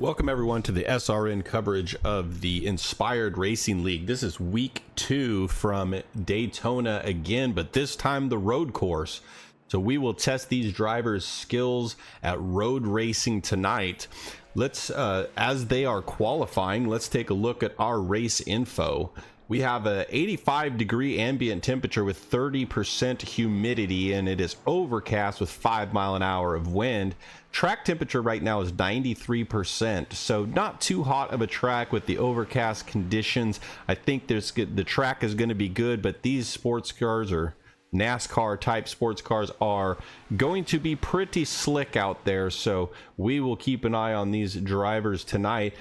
Welcome everyone to the SRN coverage of the Inspired Racing League. This is week 2 from Daytona again, but this time the road course. So we will test these drivers' skills at road racing tonight. Let's, as they are qualifying, let's take a look at our race info. We have a 85-degree ambient temperature with 30% humidity, and it is overcast with 5 mile an hour of wind. Track temperature right now is 93%, so not too hot of a track with the overcast conditions. I think the track is going to be good, but these sports cars or NASCAR type sports cars are going to be pretty slick out there, so we will keep an eye on these drivers tonight.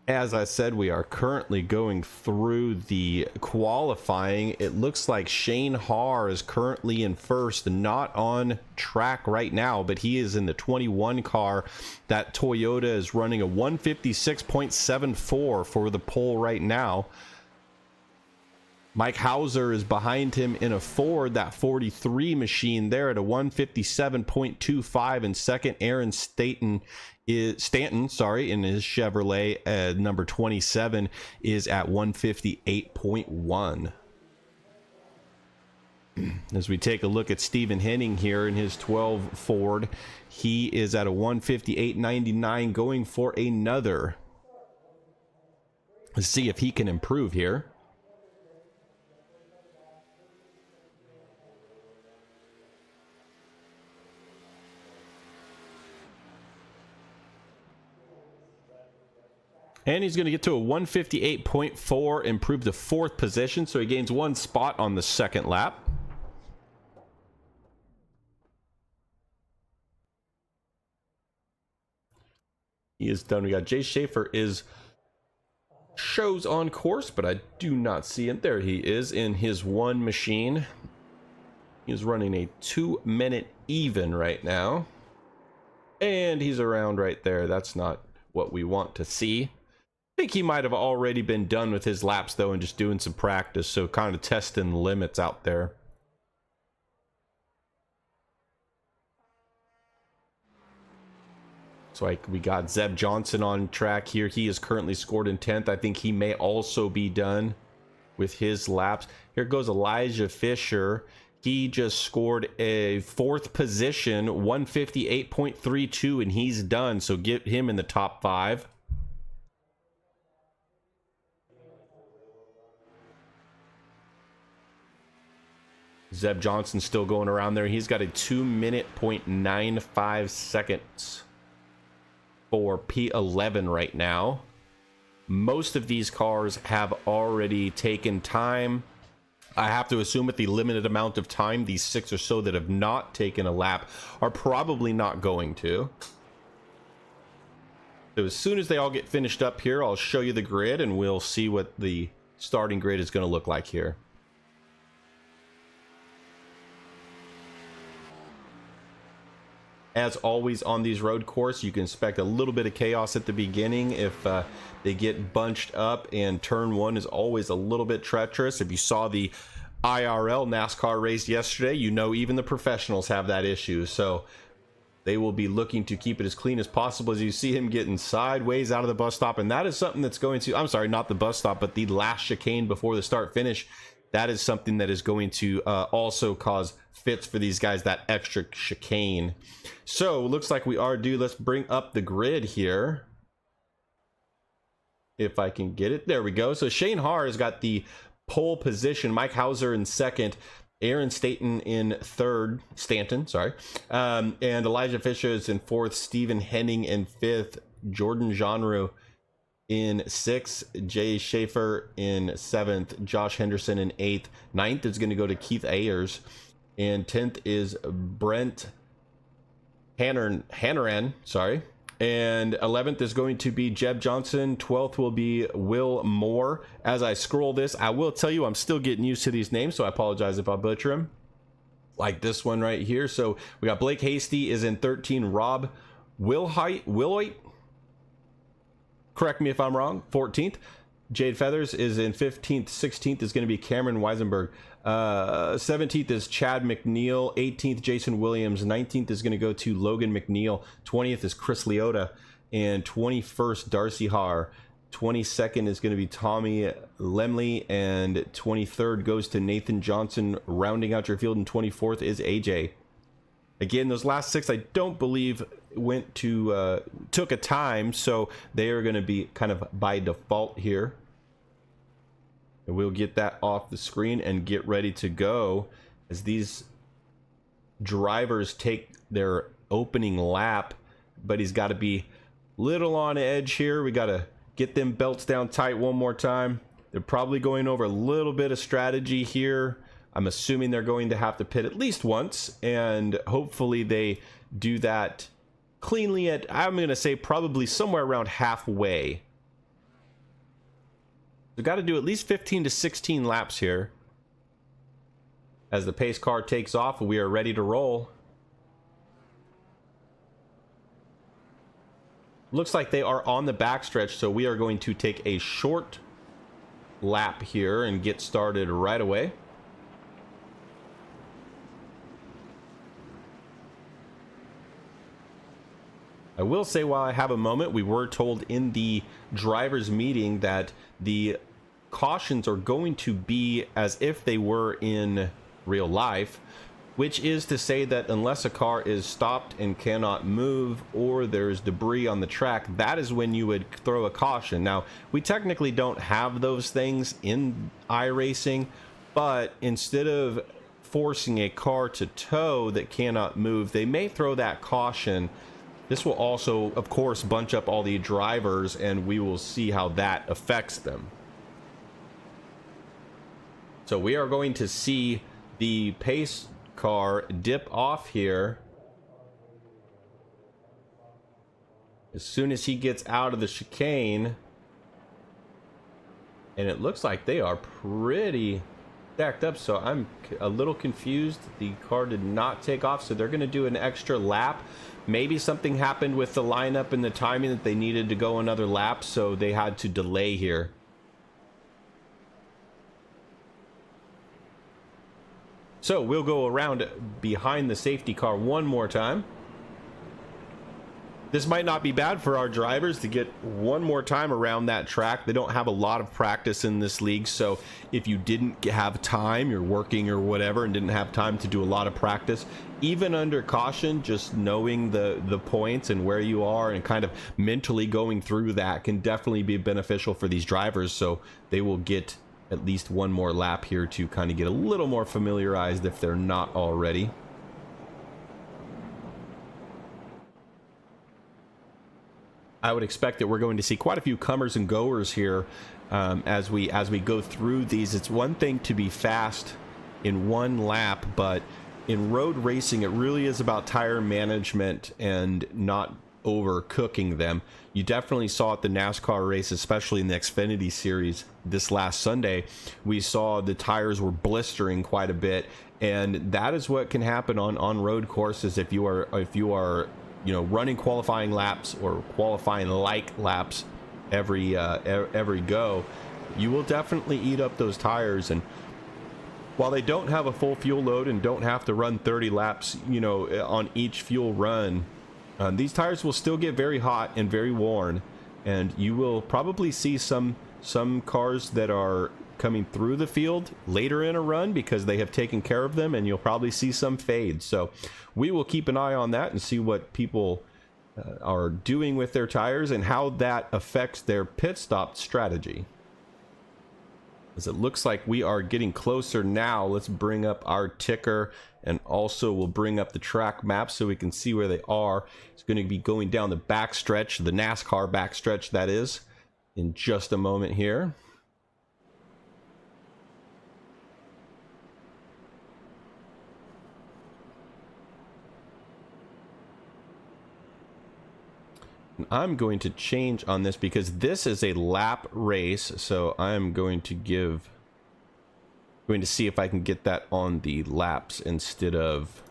As I said, we are currently going through the qualifying. It looks like Shane Haar is currently in first, not on track right now, but he is in the 21 car. That Toyota is running a 156.74 for the pole right now. Mike Hauser is behind him in a Ford, that 43 machine there at a 157.25 in second. Aaron Stanton in his Chevrolet number 27 is at 158.1. As we take a look at Stephen Henning here in his 12 Ford, he is at a 158.99 going for another. Let's see if he can improve here. And he's going to get to a 158.4, improve to 4th position, so he gains 1 spot on the second lap. He is done. We got Jay Schaefer shows on course, but I do not see him. There he is in his 1 machine. He's running a 2-minute even right now. And he's around right there. That's not what we want to see. I think he might have already been done with his laps though and just doing some practice, so kind of testing the limits out there. So we got Zeb Johnson on track here. He is currently scored in 10th. I think he may also be done with his laps. Here goes Elijah Fisher. He just scored a 4th position, 158.32, and he's done. So get him in the top 5. Zeb Johnson still going around there. He's got a 2-minute.95 seconds for P11 right now. Most of these cars have already taken time. I have to assume with the limited amount of time, these 6 or so that have not taken a lap are probably not going to. So as soon as they all get finished up here, I'll show you the grid and we'll see what the starting grid is going to look like here. As always on these road courses, you can expect a little bit of chaos at the beginning if they get bunched up, and turn 1 is always a little bit treacherous. If you saw the IRL NASCAR race yesterday, you know even the professionals have that issue. So they will be looking to keep it as clean as possible. As you see him getting sideways out of the bus stop, and that is something that's going to, I'm sorry, not the bus stop, but the last chicane before the start finish. That is something that is going to also cause fits for these guys, that extra chicane. So looks like we are due. Let's bring up the grid here. If I can get it. There we go. So Shane Haar has got the pole position. Mike Hauser in 2nd. Aaron Stanton in 3rd. Stanton, sorry. And Elijah Fisher is in 4th. Stephen Henning in 5th. Jordan Genre in 6th, Jay Schaefer in 7th, Josh Henderson in 8th. 9th is going to go to Keith Ayers, and 10th is Brent Hannaran, sorry. And 11th is going to be Jeb Johnson. 12th will be Will Moore. As I scroll this, I will tell you I'm still getting used to these names, so I apologize if I butcher them. Like this one right here. So we got Blake Hasty is in 13, Rob Wilhoit. Correct me if I'm wrong. 14th. Jade Feathers is in 15th. 16th is going to be Cameron Weisenberg. 17th is Chad McNeil. 18th, Jason Williams. 19th is going to go to Logan McNeil. 20th is Chris Leota. and 21st Darcy Har. 22nd is going to be Tommy Lemley, and 23rd goes to Nathan Johnson. Rounding out your field, and 24th is AJ. Again, those last 6 I don't believe went to took a time, so they are going to be kind of by default here. And we'll get that off the screen and get ready to go as these drivers take their opening lap. But he's got to be little on edge here. We got to get them belts down tight one more time. They're probably going over a little bit of strategy here. I'm assuming they're going to have to pit at least once, and hopefully they do that cleanly at, I'm going to say, probably somewhere around halfway. We've got to do at least 15 to 16 laps here. As the pace car takes off, we are ready to roll. Looks like they are on the backstretch, so we are going to take a short lap here and get started right away. I will say, while I have a moment, we were told in the drivers' meeting that the cautions are going to be as if they were in real life, which is to say that unless a car is stopped and cannot move, or there's debris on the track, that is when you would throw a caution. Now, we technically don't have those things in iRacing, but instead of forcing a car to tow that cannot move, they may throw that caution. This will also, of course, bunch up all the drivers, and we will see how that affects them. So we are going to see the pace car dip off here as soon as he gets out of the chicane, and it looks like they are pretty stacked up, so I'm a little confused. The car did not take off, so they're going to do an extra lap. Maybe something happened with the lineup and the timing that they needed to go another lap, so they had to delay here. So we'll go around behind the safety car one more time. This might not be bad for our drivers to get one more time around that track. They don't have a lot of practice in this league, so if you didn't have time, you're working or whatever, and didn't have time to do a lot of practice, even under caution, just knowing the points and where you are and kind of mentally going through that can definitely be beneficial for these drivers, so they will get at least one more lap here to kind of get a little more familiarized if they're not already. I would expect that we're going to see quite a few comers and goers here as we go through these. It's one thing to be fast in one lap, but in road racing, it really is about tire management and not overcooking them. You definitely saw at the NASCAR race, especially in the Xfinity series this last Sunday, we saw the tires were blistering quite a bit, and that is what can happen on road courses if you are you know, running qualifying laps or qualifying like laps every go. You will definitely eat up those tires, and while they don't have a full fuel load and don't have to run 30 laps, you know, on each fuel run, these tires will still get very hot and very worn, and you will probably see some cars that are coming through the field later in a run because they have taken care of them, and you'll probably see some fade. So we will keep an eye on that and see what people are doing with their tires and how that affects their pit stop strategy. As it looks like we are getting closer now, let's bring up our ticker, and also we'll bring up the track map so we can see where they are. It's going to be going down the backstretch, the NASCAR backstretch, that is, in just a moment here. I'm going to change on this because this is a lap race, so I'm going to see if I can get that on the laps instead of,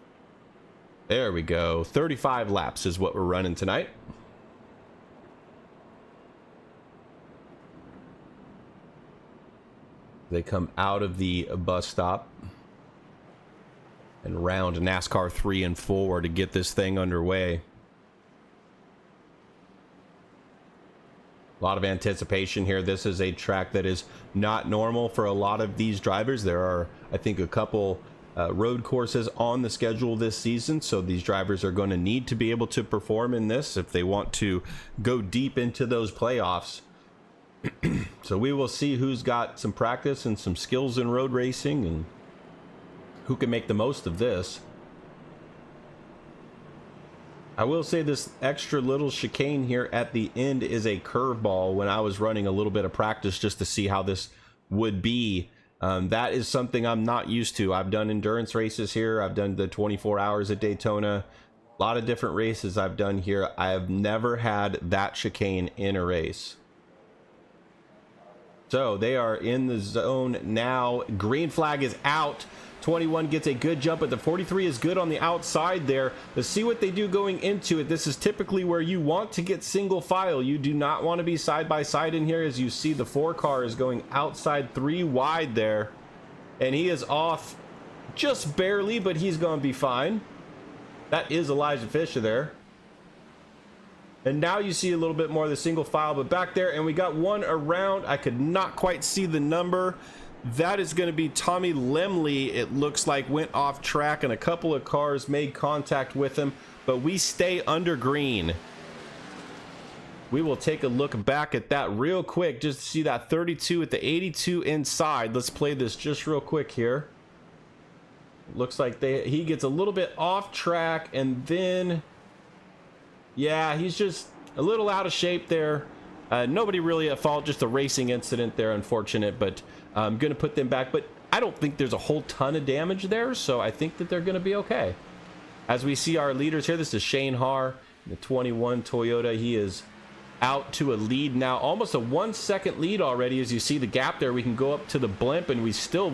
there we go, 35 laps is what we're running tonight. They come out of the bus stop and round NASCAR 3 and 4 to get this thing underway. A lot of anticipation here. This is a track that is not normal for a lot of these drivers. There are, I think, a couple road courses on the schedule this season, so these drivers are going to need to be able to perform in this if they want to go deep into those playoffs. So we will see who's got some practice and some skills in road racing and who can make the most of this. I will say this extra little chicane here at the end is a curveball. When I was running a little bit of practice just to see how this would be, that is something I'm not used to. I've done endurance races here. I've done the 24 hours at Daytona. A lot of different races I've done here. I have never had that chicane in a race. So they are in the zone now. Green flag is out. 21 gets a good jump, but the 43 is good on the outside there. Let's see what they do going into it. This is typically where you want to get single file. You do not want to be side by side in here. As you see, the 4 car is going outside 3 wide there, and he is off just barely, but he's going to be fine. That is Elijah Fisher there. And now you see a little bit more of the single file, but back there, and we got one around. I could not quite see the number. That is going to be Tommy Lemley. It looks like went off track, and a couple of cars made contact with him, but we stay under green. We will take a look back at that real quick just to see that 32 at the 82 inside. Let's play this just real quick here. Looks like he gets a little bit off track, and then yeah, he's just a little out of shape there. Nobody really at fault, just a racing incident there, unfortunate, but I'm going to put them back. But I don't think there's a whole ton of damage there, so I think that they're going to be okay. As we see our leaders here, this is Shane Haar, the 21 Toyota. He is out to a lead now, almost a 1 second lead already. As you see the gap there, we can go up to the blimp, and we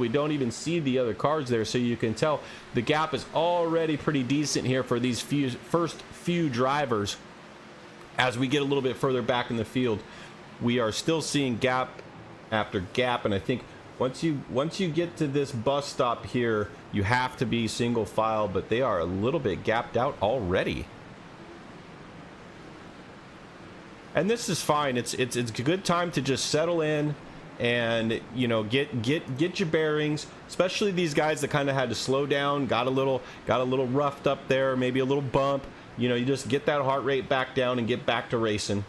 don't even see the other cars there, so you can tell the gap is already pretty decent here for these first few drivers. As we get a little bit further back in the field, we are still seeing gap after gap, and I think once you get to this bus stop here, you have to be single file, but they are a little bit gapped out already. And this is fine. It's a good time to just settle in and, you know, get your bearings, especially these guys that kind of had to slow down, got a little roughed up there, maybe a little bump. You know, you just get that heart rate back down and get back to racing.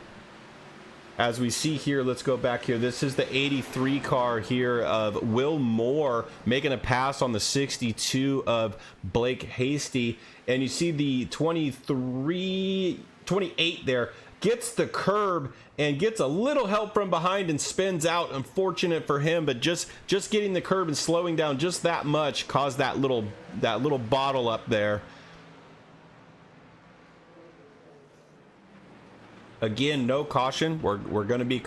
As we see here, let's go back here. This is the 83 car here of Will Moore making a pass on the 62 of Blake Hasty. And you see the 28 there gets the curb and gets a little help from behind and spins out. Unfortunate for him, but just getting the curb and slowing down just that much caused that little bottle up there. Again, no caution. We're going to be it's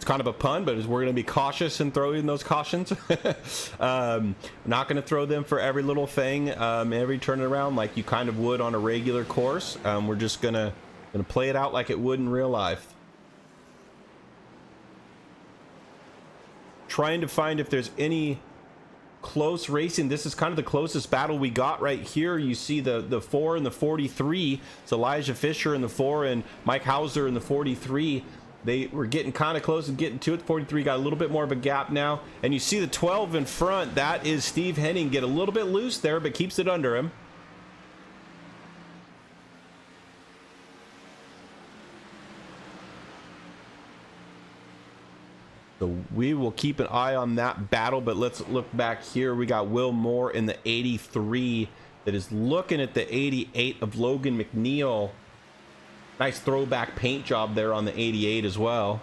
kind of a pun, but we're going to be cautious in throwing those cautions. Not going to throw them for every little thing, every turnaround like you kind of would on a regular course. We're just going to play it out like it would in real life. Trying to find if there's any close racing. This is kind of the closest battle we got right here. You see the 4 and the 43. It's Elijah Fisher in the 4 and Mike Hauser in the 43. They were getting kind of close and getting to it. 43 got a little bit more of a gap now, and you see the 12 in front. That is Steve Henning. Get a little bit loose there, but keeps it under him. So we will keep an eye on that battle, but let's look back here. We got Will Moore in the 83 that is looking at the 88 of Logan McNeil. Nice throwback paint job there on the 88 as well.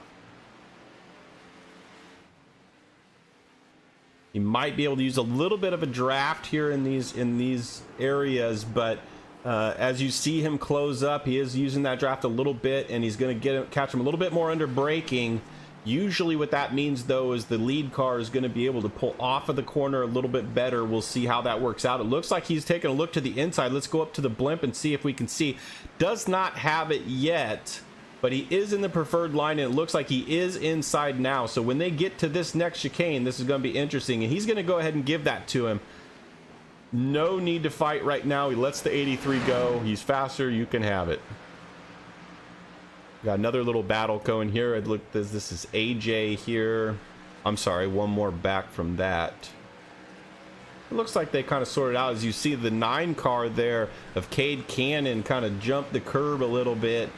He might be able to use a little bit of a draft here in these areas, but as you see him close up, he is using that draft a little bit, and he's going to catch him a little bit more under braking. Usually what that means, though, is the lead car is going to be able to pull off of the corner a little bit better. We'll see how that works out. It looks like he's taking a look to the inside. Let's go up to the blimp and see if we can see. Does not have it yet, but he is in the preferred line, and it looks like he is inside now. So when they get to this next chicane, this is going to be interesting, and he's going to go ahead and give that to him. No need to fight right now. He lets the 83 go. He's faster. You can have it. Got another little battle going here. Look, this is AJ here. I'm sorry, one more back from that. It looks like they kind of sorted out. As you see, the 9 car there of Cade Cannon kind of jumped the curb a little bit.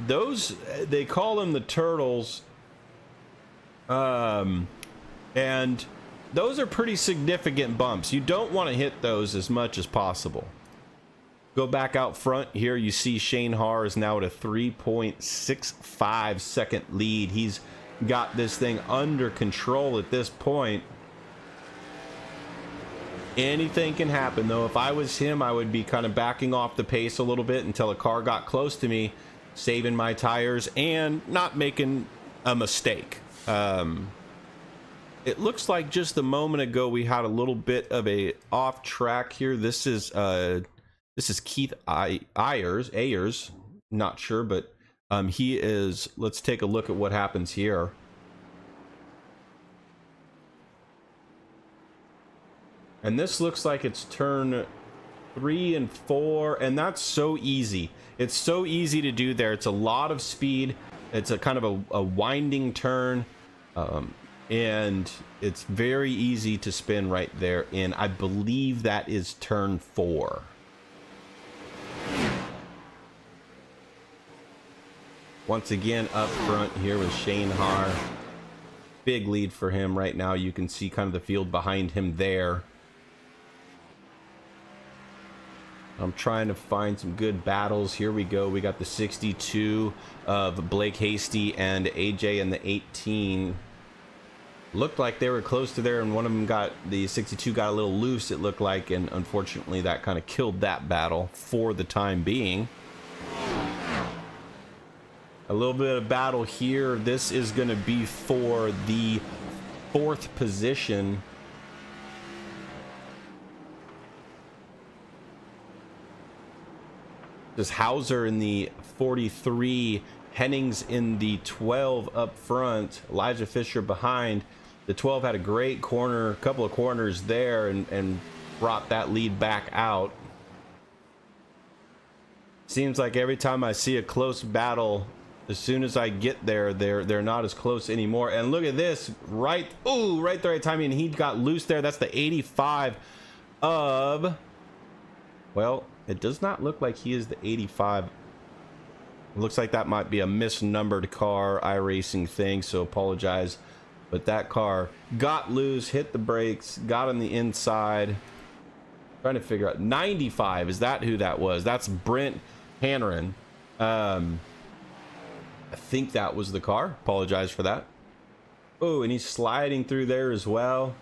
Those, they call them the turtles. And those are pretty significant bumps. You don't want to hit those as much as possible. Go back out front here. You see Shane Haar is now at a 3.65 second lead. He's got this thing under control at this point. Anything can happen, though. If I was him, I would be kind of backing off the pace a little bit until a car got close to me, saving my tires and not making a mistake. It looks like just a moment ago we had a little bit of a off track here. This is Keith Ayers, not sure, but he is. Let's take a look at what happens here. And this looks like it's turn 3 and 4, and that's so easy. It's so easy to do there. It's a lot of speed. It's a kind of a winding turn, and it's very easy to spin right there. And I believe that is turn 4. Once again, up front here with Shane Haar. Big lead for him right now. You can see kind of the field behind him there. I'm trying to find some good battles. Here we go. We got the 62 of Blake Hasty and AJ and the 18. Looked like they were close to there, and one of them got, the 62 got a little loose, it looked like, and unfortunately that kind of killed that battle for the time being. A little bit of battle here. This is going to be for the 4th position. There's Hauser in the 43, Hennings in the 12 up front, Elijah Fisher behind. The 12 had a great corner, couple of corners there, and brought that lead back out. Seems like every time I see a close battle, as soon as I get there, they're not as close anymore. And look at this, right the right timing, and he got loose there. That's the 85 of, well, it does not look like he is the 85. It looks like that might be a misnumbered car iRacing thing, so apologize. But that car got loose, hit the brakes, got on the inside. Trying to figure out 95. Is that who that was? That's Brent Hanneran. I think that was the car. Apologize for that. Oh, and he's sliding through there as well.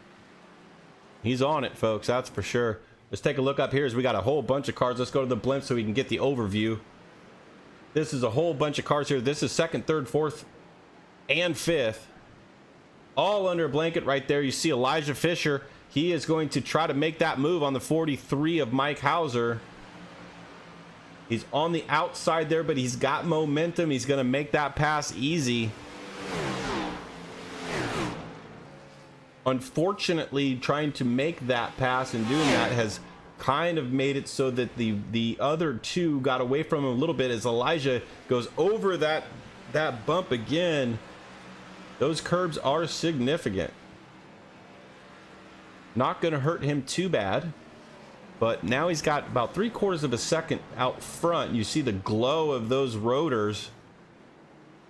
He's on it, folks. That's for sure. Let's take a look up here as we got a whole bunch of cars. Let's go to the blimp so we can get the overview. This is a whole bunch of cars here. This is 2nd, 3rd, 4th, and 5th. All under a blanket right there. You see Elijah Fisher. He is going to try to make that move on the 43 of Mike Hauser. He's on the outside there, but he's got momentum. He's going to make that pass easy. Unfortunately, trying to make that pass and doing that has kind of made it so that the other two got away from him a little bit as Elijah goes over that bump again. Those curbs are significant. Not going to hurt him too bad, but now he's got about 3/4 of a second out front. You see the glow of those rotors.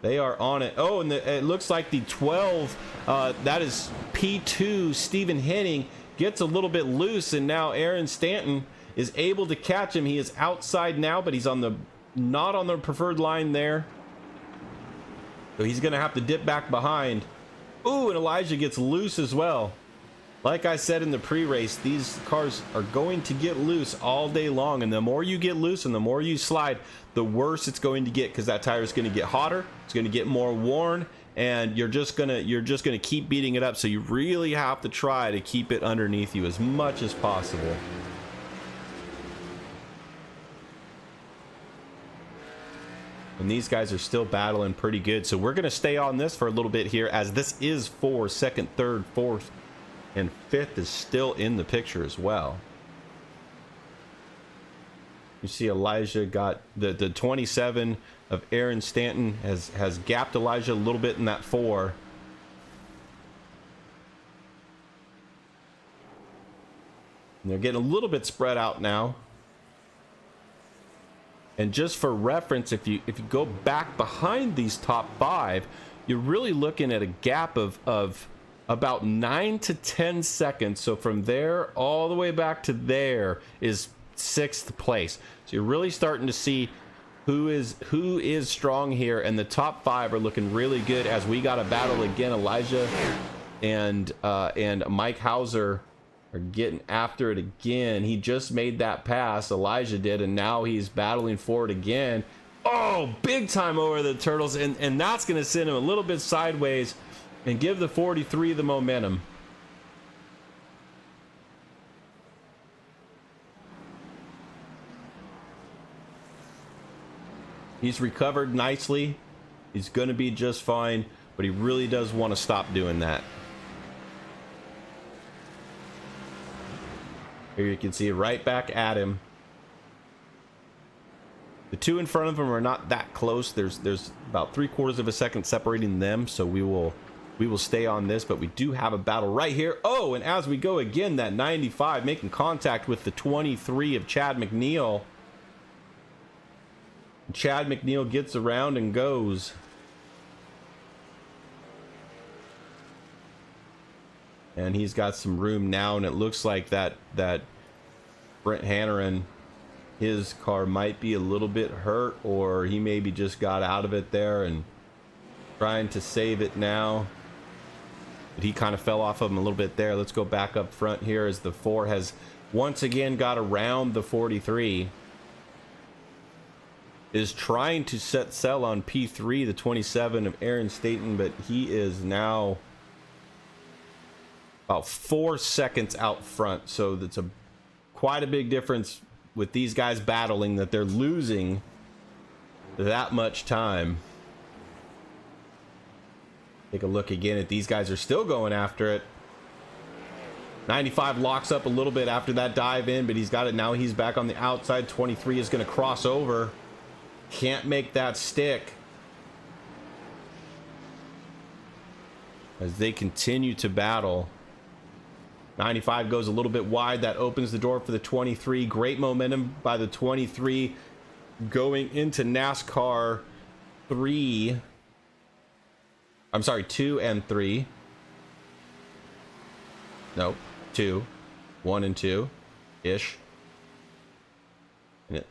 They are on it. Oh, and it looks like the 12, that is P2, Stephen Henning, gets a little bit loose, and now Aaron Stanton is able to catch him. He is outside now, but he's not on the preferred line there. So he's going to have to dip back behind. Ooh, and Elijah gets loose as well. Like I said in the pre-race, these cars are going to get loose all day long, and the more you get loose and the more you slide, the worse it's going to get, because that tire is going to get hotter, it's going to get more worn, and you're just gonna keep beating it up. So you really have to try to keep it underneath you as much as possible. And these guys are still battling pretty good, so we're going to stay on this for a little bit here, as this is for 2nd, 3rd, 4th, and 5th is still in the picture as well. You see Elijah got the 27 of Aaron Stanton has gapped Elijah a little bit in that 4. And they're getting a little bit spread out now. And just for reference, if you go back behind these top 5, you're really looking at a gap of about 9 to 10 seconds. So from there all the way back to there is 6th place. So you're really starting to see who is strong here, and the top 5 are looking really good as we got a battle again. Elijah and Mike Hauser are getting after it again. He just made that pass, Elijah did, and now he's battling for it again. Oh, big time over the turtles, and that's going to send him a little bit sideways and give the 43 the momentum. He's recovered nicely. He's going to be just fine, but he really does want to stop doing that. Here you can see right back at him. The 2 in front of him are not that close. There's about 3/4 of a second separating them, so we will stay on this, but we do have a battle right here. Oh, and as we go again, that 95 making contact with the 23 of Chad McNeil. Chad McNeil gets around and goes. And he's got some room now, and it looks like that Brent Hanneran, his car might be a little bit hurt, or he maybe just got out of it there and trying to save it now. But he kind of fell off of him a little bit there. Let's go back up front here as the 4 has once again got around the 43. Is trying to set sail on P3, the 27 of Aaron Staten, but he is now about 4 seconds out front. So that's quite a big difference with these guys battling, that they're losing that much time. Take a look again at these guys are still going after it. 95 locks up a little bit after that dive in, but he's got it now. He's back on the outside. 23 is going to cross over. Can't make that stick as they continue to battle. 95 goes a little bit wide. That opens the door for the 23. Great momentum by the 23 going into NASCAR 3. I'm sorry, 2 and 3. Nope, 2. 1 and 2 ish.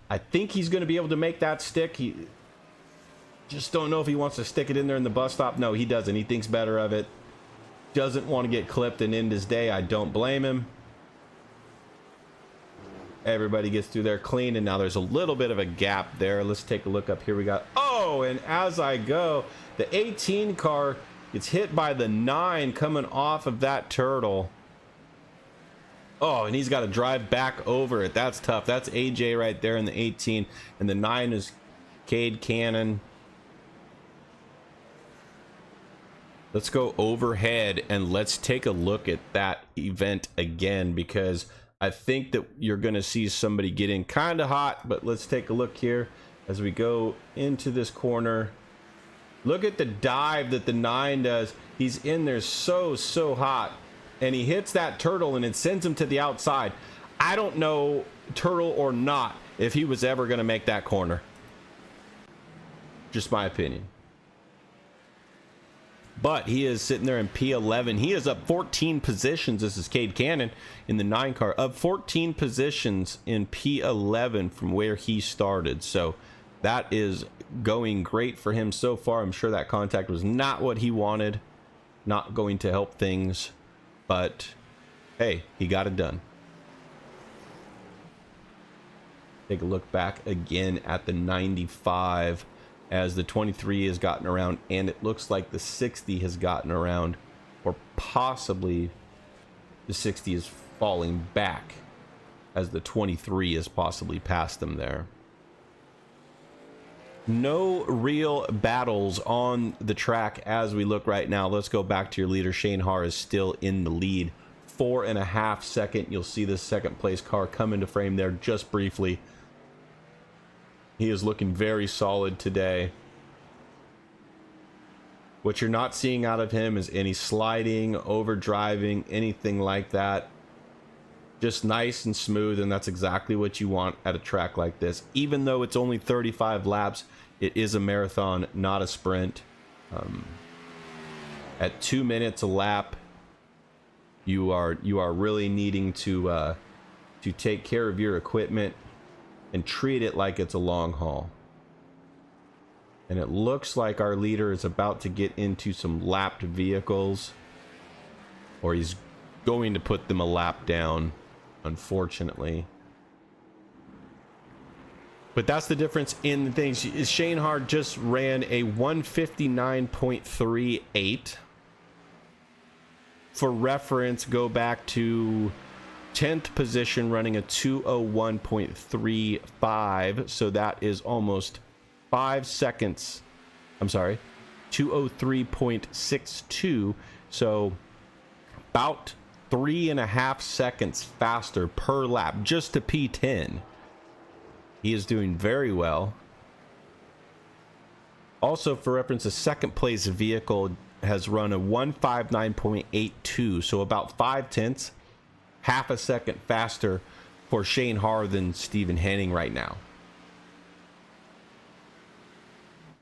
I think he's going to be able to make that stick. He just don't know if he wants to stick it in there in the bus stop. No, he doesn't. He thinks better of it. Doesn't want to get clipped and end his day. I don't blame him. Everybody gets through there clean, and now there's a little bit of a gap there. Let's take a look up here. We got, oh, and as I go, the 18 car gets hit by the 9 coming off of that turtle. Oh, and he's got to drive back over it. That's tough. That's AJ right there in the 18. And the 9 is Cade Cannon. Let's go overhead and let's take a look at that event again, because I think that you're going to see somebody getting kind of hot. But let's take a look here as we go into this corner. Look at the dive that the 9 does. He's in there so hot. And he hits that turtle and it sends him to the outside. I don't know, turtle or not, if he was ever going to make that corner. Just my opinion. But he is sitting there in P11. He is up 14 positions. This is Cade Cannon in the 9 car. Up 14 positions in P11 from where he started. So that is going great for him so far. I'm sure that contact was not what he wanted. Not going to help things. But hey, he got it done. Take a look back again at the 95 as the 23 has gotten around, and it looks like the 60 has gotten around, or possibly the 60 is falling back as the 23 is possibly past them there. No real battles on the track as we look right now. Let's go back to your leader. Shane Haar is still in the lead. 4.5 seconds. You'll see this second place car come into frame there just briefly. He is looking very solid today. What you're not seeing out of him is any sliding, overdriving, anything like that. Just nice and smooth, and that's exactly what you want at a track like this. Even though it's only 35 laps, it is a marathon, not a sprint. At 2 minutes a lap, you are really needing to take care of your equipment and treat it like it's a long haul. And it looks like our leader is about to get into some lapped vehicles, or he's going to put them a lap down, unfortunately. But that's the difference in things. Shane Hard just ran a 159.38. For reference, go back to 10th position running a 201.35. So that is almost 5 seconds. I'm sorry, 203.62. So about 3.5 seconds faster per lap just to P10. He is doing very well. Also, for reference, a second place vehicle has run a 159.82, so about 5/10, half a second faster for Shane Hard than Stephen Henning right now.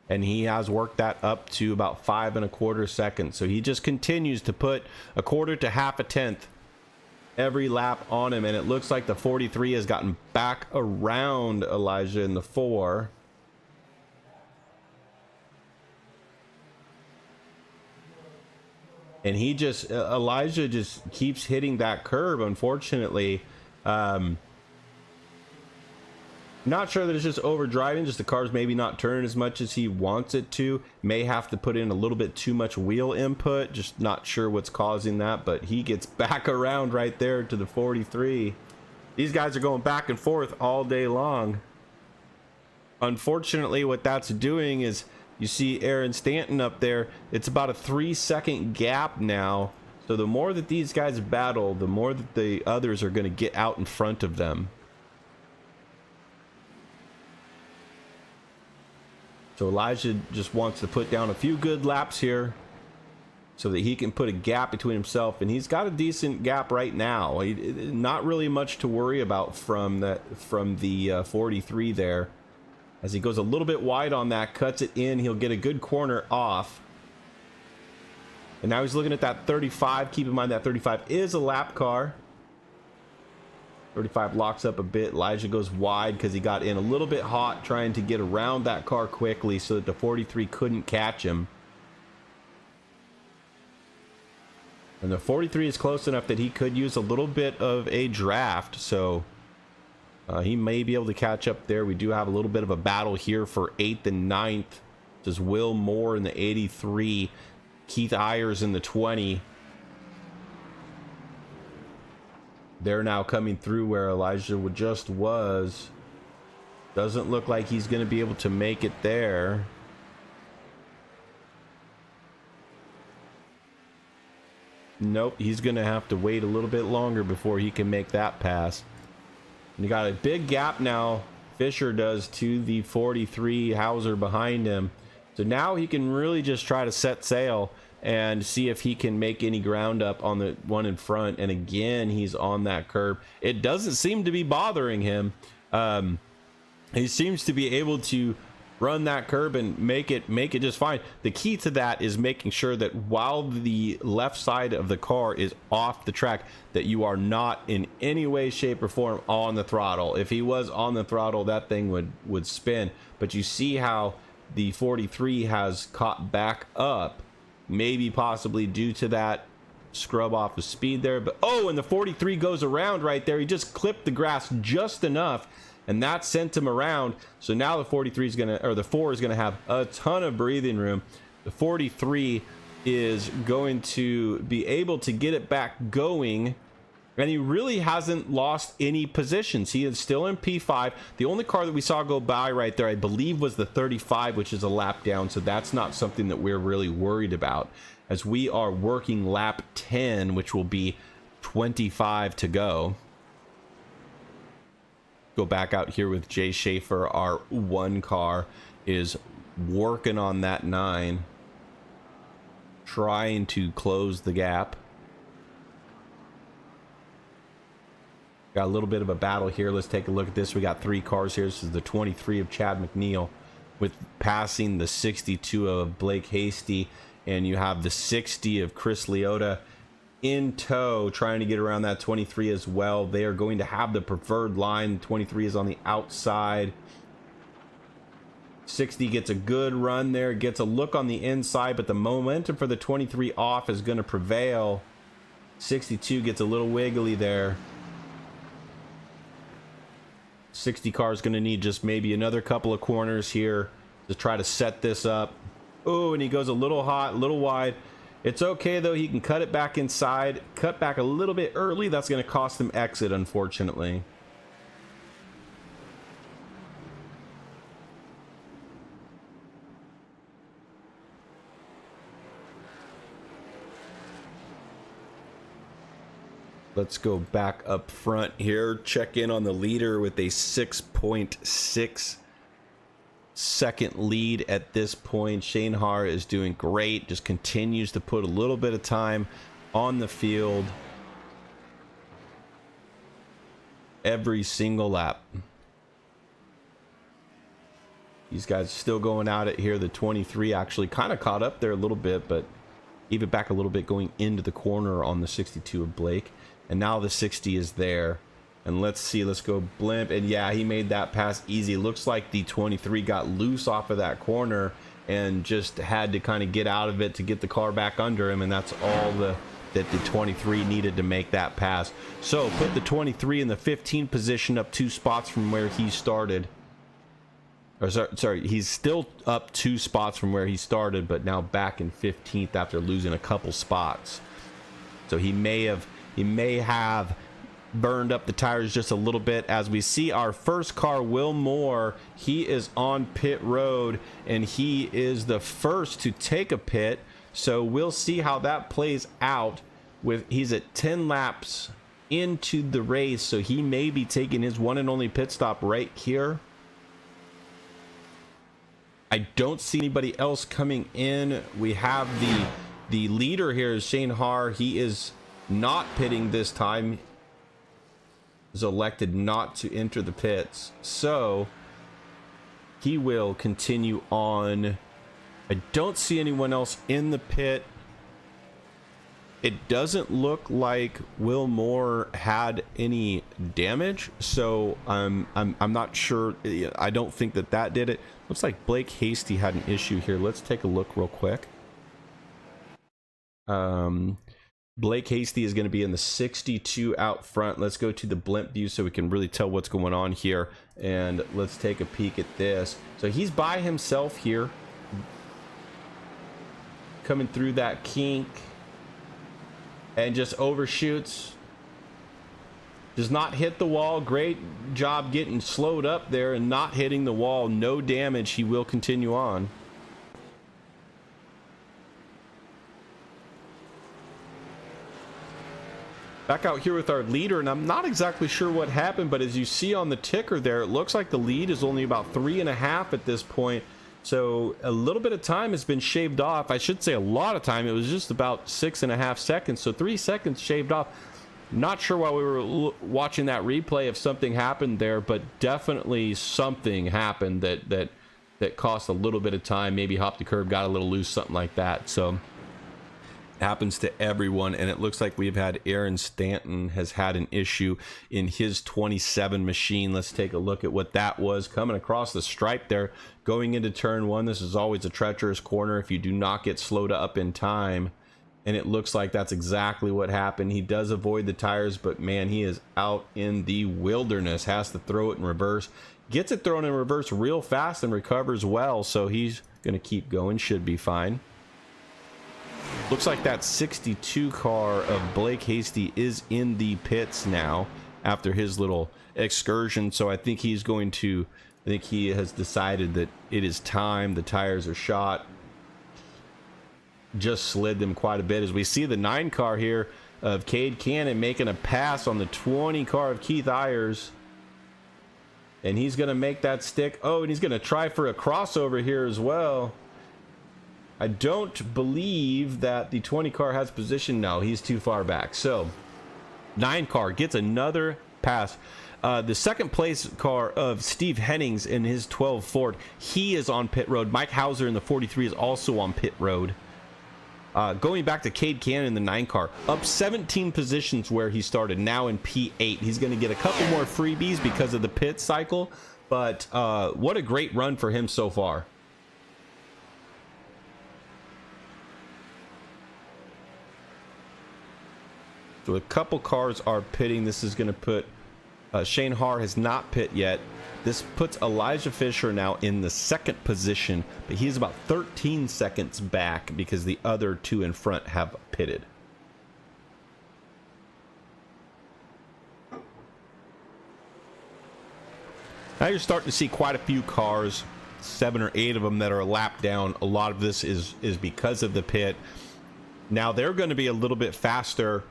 And he has worked that up to about 5.25 seconds. So he just continues to put a quarter to half a tenth every lap on him. And it looks like the 43 has gotten back around Elijah in the 4. And he just, Elijah just keeps hitting that curb, unfortunately. Not sure that it's just overdriving, just the car's maybe not turning as much as he wants it to. May have to put in a little bit too much wheel input, just not sure what's causing that, but he gets back around right there to the 43. These guys are going back and forth all day long. Unfortunately, what that's doing is, you see Aaron Stanton up there, it's about a 3-second gap now. So the more that these guys battle, the more that the others are going to get out in front of them. So Elijah just wants to put down a few good laps here so that he can put a gap between himself, and he's got a decent gap right now. Not really much to worry about from the 43 there. As he goes a little bit wide on that, cuts it in, he'll get a good corner off. And now he's looking at that 35. Keep in mind that 35 is a lap car. 35 locks up a bit. Elijah goes wide because he got in a little bit hot trying to get around that car quickly so that the 43 couldn't catch him. And the 43 is close enough that he could use a little bit of a draft, so he may be able to catch up there. We do have a little bit of a battle here for 8th and 9th. This is Will Moore in the 83, Keith Ayers in the 20. They're now coming through where Elijah just was. Doesn't look like he's going to be able to make it there. Nope, he's going to have to wait a little bit longer before he can make that pass. And you got a big gap now, Fisher does, to the 43 Hauser behind him. So now he can really just try to set sail and see if he can make any ground up on the one in front. And again, he's on that curb. It doesn't seem to be bothering him. He seems to be able to run that curb and make it just fine. The key to that is making sure that while the left side of the car is off the track, that you are not in any way, shape, or form on the throttle. If he was on the throttle, that thing would spin. But you see how the 43 has caught back up, maybe possibly due to that scrub off of speed there. But oh, and the 43 goes around right there. He just clipped the grass just enough, and that sent him around. So now the 43 is gonna, or the 4 is gonna have a ton of breathing room. The 43 is going to be able to get it back going, and he really hasn't lost any positions. He is still in P5. The only car that we saw go by right there, I believe, was the 35, which is a lap down. So that's not something that we're really worried about, as we are working lap 10, which will be 25 to go. Go back out here with Jay Schaefer. Our 1 car is working on that 9, trying to close the gap. Got a little bit of a battle here. Let's take a look at this. We got 3 cars here. This is the 23 of Chad McNeil with passing the 62 of Blake Hasty, and you have the 60 of Chris Leota in tow, trying to get around that 23 as well. They are going to have the preferred line. 23 is on the outside. 60 gets a good run there, gets a look on the inside, but the momentum for the 23 off is going to prevail. 62 gets a little wiggly there. 60 car is going to need just maybe another couple of corners here to try to set this up. Oh, and he goes a little hot, a little wide. It's okay though, he can cut it back inside, cut back a little bit early. That's going to cost him exit, unfortunately. Let's go back up front here. Check in on the leader with a 6.6 second lead at this point. Shane Haar is doing great. Just continues to put a little bit of time on the field every single lap. These guys still going at it here. The 23 actually kind of caught up there a little bit, but even back a little bit going into the corner on the 62 of Blake. And now the 60 is there. And let's see, let's go blimp. And yeah, he made that pass easy. Looks like the 23 got loose off of that corner and just had to kind of get out of it to get the car back under him. And that's all that the 23 needed to make that pass. So put the 23 in the 15 position, up 2 spots from where he started. Or sorry, he's still up 2 spots from where he started, but now back in 15th after losing a couple spots. So he may have burned up the tires just a little bit. As we see our first car, Will Moore, he is on pit road and he is the first to take a pit. So we'll see how that plays out. He's at 10 laps into the race, so he may be taking his one and only pit stop right here. I don't see anybody else coming in. We have the leader here is Shane Haar. He is not pitting this time. Is elected not to enter the pits, so he will continue on. I don't see anyone else in the pit. It doesn't look like Will Moore had any damage, so I'm not sure. I don't think that did it. Looks like Blake Hasty had an issue here. Let's take a look real quick. Blake Hasty is going to be in the 62 out front. Let's go to the blimp view so we can really tell what's going on here. And let's take a peek at this. So he's by himself here, coming through that kink and just overshoots. Does not hit the wall. Great job getting slowed up there and not hitting the wall. No damage. He will continue on. Back out here with our leader, and I'm not exactly sure what happened, but as you see on the ticker there, it looks like the lead is only about 3.5 at this point. So a little bit of time has been shaved off. I should say a lot of time. It was just about 6.5 seconds, so 3 seconds shaved off. Not sure while we were watching that replay if something happened there, but definitely something happened that cost a little bit of time. Maybe hopped the curb, got a little loose, something like that. So happens to everyone. And it looks like we've had Aaron Stanton has had an issue in his 27 machine. Let's take a look at what that was. Coming across the stripe there, going into turn 1. This is always a treacherous corner if you do not get slowed up in time. And it looks like that's exactly what happened. He does avoid the tires, but man, he is out in the wilderness. Has to throw it in reverse. Gets it thrown in reverse real fast and recovers well. So he's going to keep going. Should be fine. Looks like that 62 car of Blake Hasty is in the pits now after his little excursion. So I think he's going to, I think he has decided that it is time. The tires are shot. Just slid them quite a bit. As we see the 9 car here of Cade Cannon making a pass on the 20 car of Keith Ayers. And he's going to make that stick. Oh, and he's going to try for a crossover here as well. I don't believe that the 20 car has position. No, he's too far back. So 9 car gets another pass. The second place car of Steve Hennings in his 12 Ford, he is on pit road. Mike Hauser in the 43 is also on pit road. Going back to Cade Cannon in the 9 car, up 17 positions where he started, now in P8. He's going to get a couple more freebies because of the pit cycle, but what a great run for him so far. So a couple cars are pitting. This is going to put Shane Haar has not pit yet. This puts Elijah Fisher now in the 2nd position, but he's about 13 seconds back because the other 2 in front have pitted. Now you're starting to see quite a few cars, 7 or 8 of them that are a lap down. A lot of this is because of the pit. Now they're going to be a little bit faster,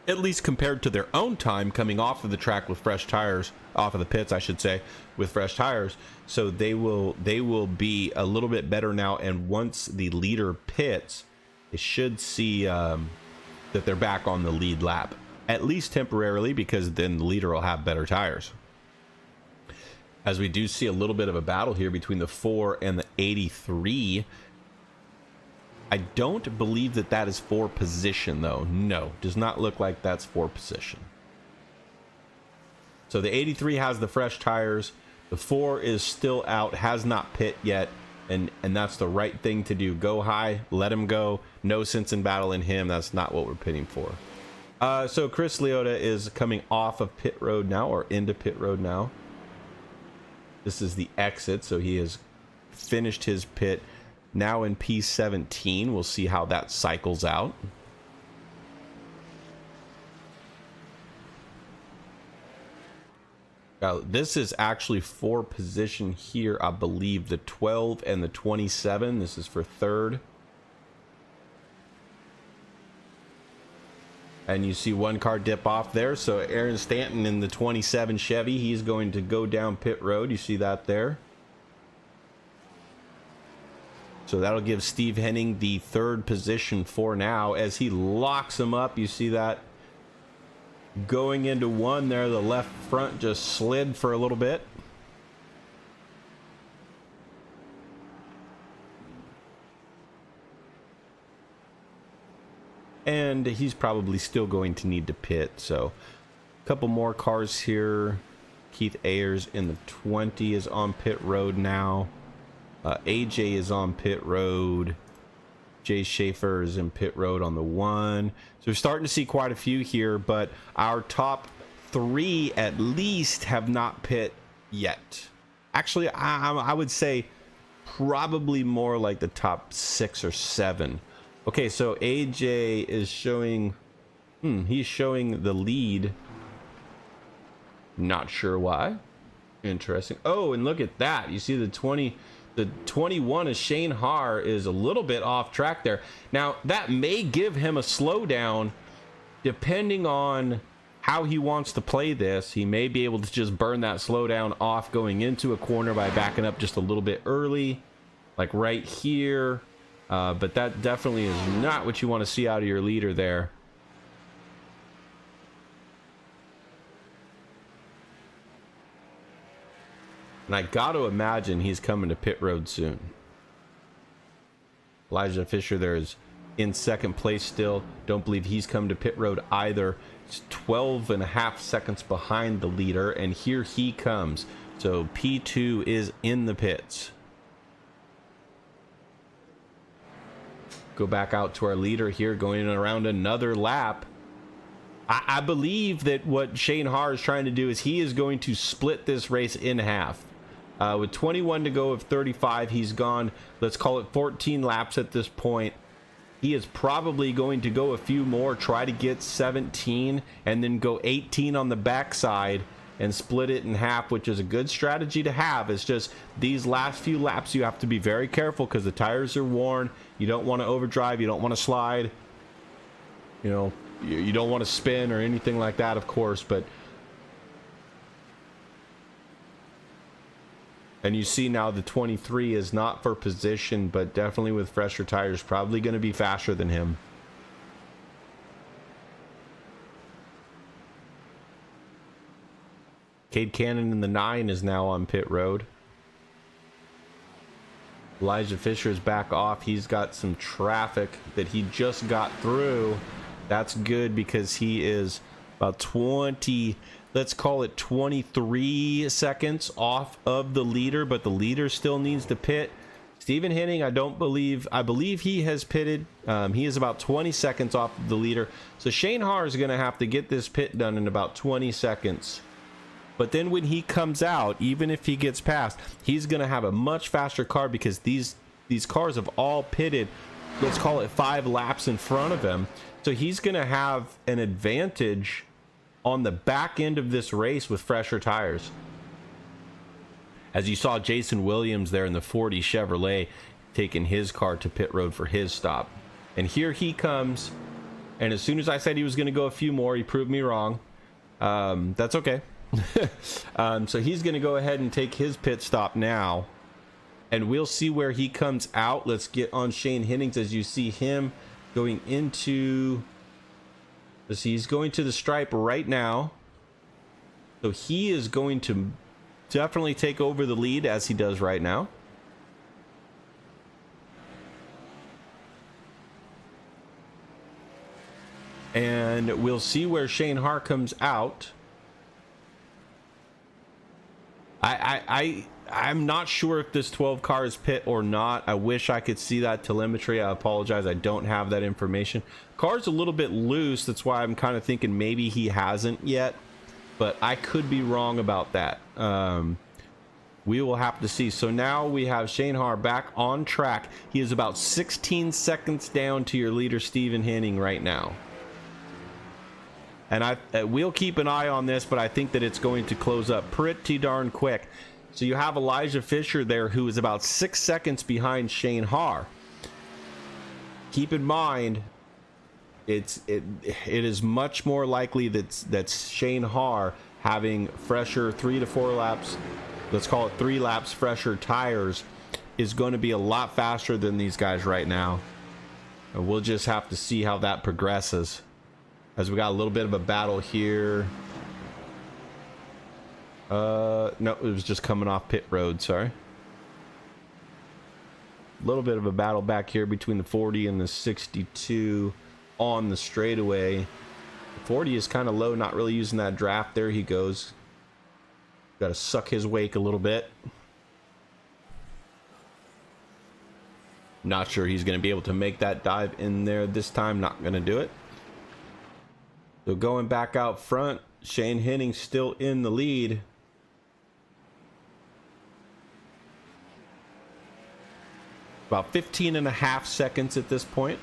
at least compared to their own time coming off of the track with fresh tires, off of the pits, I should say, with fresh tires. So they will be a little bit better now. And once the leader pits, they should see that they're back on the lead lap, at least temporarily, because then the leader will have better tires. As we do see a little bit of a battle here between the 4 and the 83. I don't believe that that is for position, though. No, does not look like that's for position. So the 83 has the fresh tires. The 4 is still out, has not pit yet, and that's the right thing to do. Go high, let him go. No sense in battling him. That's not what we're pitting for. So Chris Leota is coming off of pit road now, or into pit road now. This is the exit, so he has finished his pit. Now in P17, we'll see how that cycles out. Now, this is actually for position here, I believe, the 12 and the 27. This is for 3rd. And you see one car dip off there. So Aaron Stanton in the 27 Chevy, he's going to go down pit road. You see that there. So that'll give Steve Henning the 3rd position for now as he locks him up. You see that going into 1 there. The left front just slid for a little bit. And he's probably still going to need to pit. So a couple more cars here. Keith Ayers in the 20 is on pit road now. AJ is on pit road. Jay Schaefer is in pit road on the 1. So we're starting to see quite a few here, but our top 3 at least have not pit yet. Actually, I would say probably more like the top 6 or 7. Okay, so AJ is showing, he's showing the lead. Not sure why. Interesting. Oh, and look at that. You see the 21 of Shane Haar is a little bit off track there. Now, that may give him a slowdown depending on how he wants to play this. He may be able to just burn that slowdown off going into a corner by backing up just a little bit early, like right here. But that definitely is not what you want to see out of your leader there. And I got to imagine he's coming to pit road soon. Elijah Fisher there is in 2nd place still. Don't believe he's come to pit road either. It's 12.5 seconds behind the leader, and here he comes. So P2 is in the pits. Go back out to our leader here, going around another lap. I believe that what Shane Haar is trying to do is he is going to split this race in half. With 21 to go of 35, he's gone, let's call it 14 laps at this point. He is probably going to go a few more, try to get 17, and then go 18 on the backside and split it in half, which is a good strategy to have. It's just these last few laps you have to be very careful because the tires are worn. You don't want to overdrive. You don't want to slide. You know, you don't want to spin or anything like that, of course, but And you see now the 23 is not for position, but definitely with fresher tires, probably going to be faster than him. Cade Cannon in the 9 is now on pit road. Elijah Fisher is back off. He's got some traffic that he just got through. That's good because he is about 20, let's call it 23 seconds off of the leader, but the leader still needs to pit. Stephen Henning, I believe he has pitted. He is about 20 seconds off of the leader. So Shane Haar is going to have to get this pit done in about 20 seconds. But then when he comes out, even if he gets past, he's going to have a much faster car because these cars have all pitted, let's call it 5 laps in front of him. So he's going to have an advantage on the back end of this race with fresher tires. As you saw Jason Williams there in the 40 Chevrolet taking his car to pit road for his stop. And here he comes. And as soon as I said he was going to go a few more, he proved me wrong. That's okay. So he's going to go ahead and take his pit stop now, and we'll see where he comes out. Let's get on Shane Hennings. As you see him going into, let's see, he's going to the stripe right now, so he is going to definitely take over the lead as he does right now. And we'll see where Shane Haar comes out. I'm not sure if this 12 car is pit or not. I wish I could see that telemetry. I apologize. I don't have that information. Car's a little bit loose. That's why I'm kind of thinking maybe he hasn't yet, but I could be wrong about that. We will have to see. So now we have Shane Haar back on track. He is about 16 seconds down to your leader, Stephen Henning, right now. And we'll keep an eye on this, but I think that it's going to close up pretty darn quick. So you have Elijah Fisher there, who is about 6 seconds behind Shane Haar. Keep in mind, it is much more likely that Shane Haar having fresher 3 to 4 laps, let's call it 3 laps fresher tires, is going to be a lot faster than these guys right now. And we'll just have to see how that progresses. As we got a little bit of a battle here. No, it was just coming off pit road, sorry. A little bit of a battle back here between the 40 and the 62 on the straightaway. The 40 is kind of low, not really using that draft. There he goes. Got to suck his wake a little bit. Not sure he's going to be able to make that dive in there this time. Not going to do it. So going back out front, Shane Henning still in the lead. About 15.5 seconds at this point.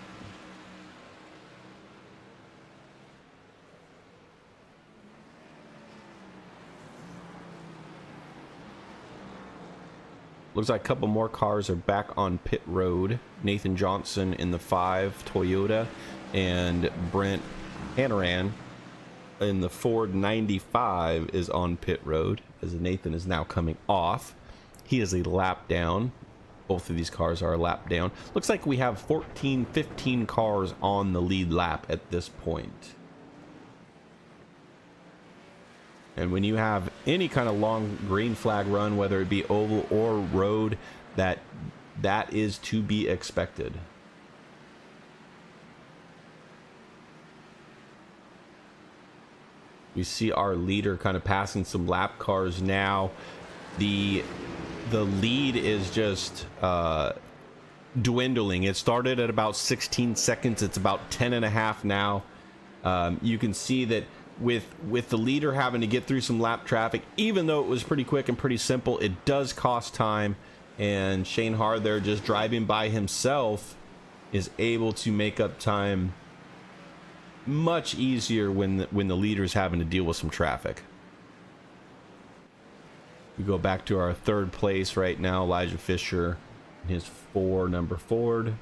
Looks like a couple more cars are back on pit road. Nathan Johnson in the 5 Toyota and Brent Hanaran in the Ford 95 is on pit road, as Nathan is now coming off. He is a lap down. Both of these cars are a lap down. Looks like we have 15 cars on the lead lap at this point. And when you have any kind of long green flag run, whether it be oval or road, that is to be expected. We see our leader kind of passing some lap cars now. The lead is just dwindling. It started at about 16 seconds. It's about 10.5 now. You can see that with the leader having to get through some lap traffic, even though it was pretty quick and pretty simple, it does cost time. And Shane Haar there, just driving by himself, is able to make up time much easier when the leader's having to deal with some traffic. We go back to our third place right now. Elijah Fisher in his 4 number Ford.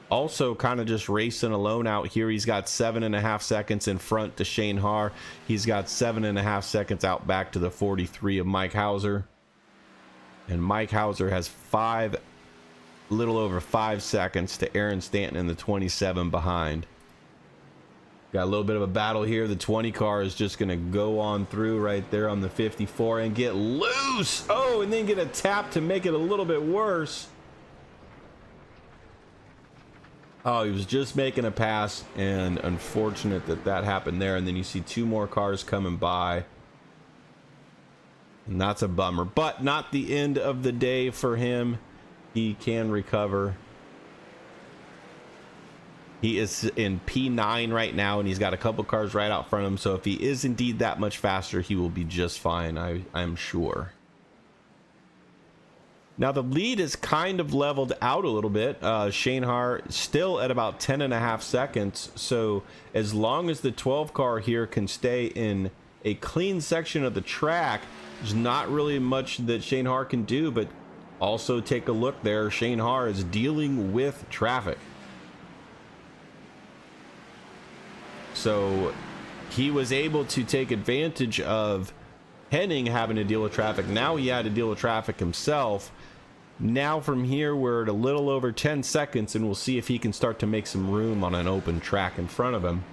Also kind of just racing alone out here. He's got 7.5 seconds in front to Shane Haar. He's got 7.5 seconds out back to the 43 of Mike Hauser. And Mike Hauser has a little over 5 seconds to Aaron Stanton in the 27 behind. Got a little bit of a battle here. The 20 car is just going to go on through right there on the 54 and get loose. Oh, and then get a tap to make it a little bit worse. Oh, he was just making a pass, and unfortunate that that happened there. And then you see 2 more cars coming by. And that's a bummer, but not the end of the day for him. He can recover. He is in P9 right now, and he's got a couple cars right out front of him. So if he is indeed that much faster, he will be just fine, I'm sure. Now the lead is kind of leveled out a little bit. Shane Haar still at about 10.5 seconds. So as long as the 12 car here can stay in a clean section of the track, there's not really much that Shane Haar can do. But also take a look there. Shane Haar is dealing with traffic. So he was able to take advantage of Henning having to deal with traffic. Now he had to deal with traffic himself. Now from here we're at a little over 10 seconds, and we'll see if he can start to make some room on an open track in front of him.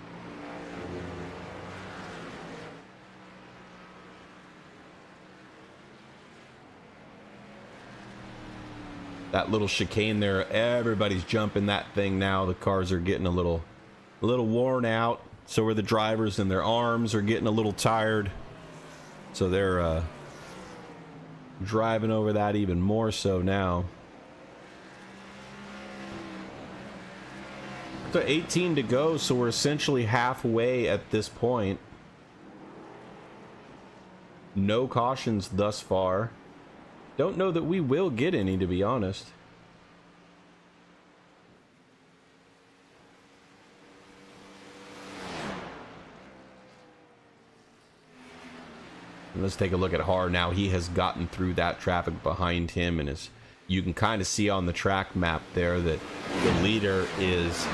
That little chicane there, everybody's jumping that thing now. The cars are getting a little worn out. So are the drivers, and their arms are getting a little tired. So they're driving over that even more so now. So 18 to go, so we're essentially halfway at this point. No cautions thus far. Don't know that we will get any, to be honest. Let's take a look at Haar now. He has gotten through that traffic behind him, and as you can kind of see on the track map there, that the leader is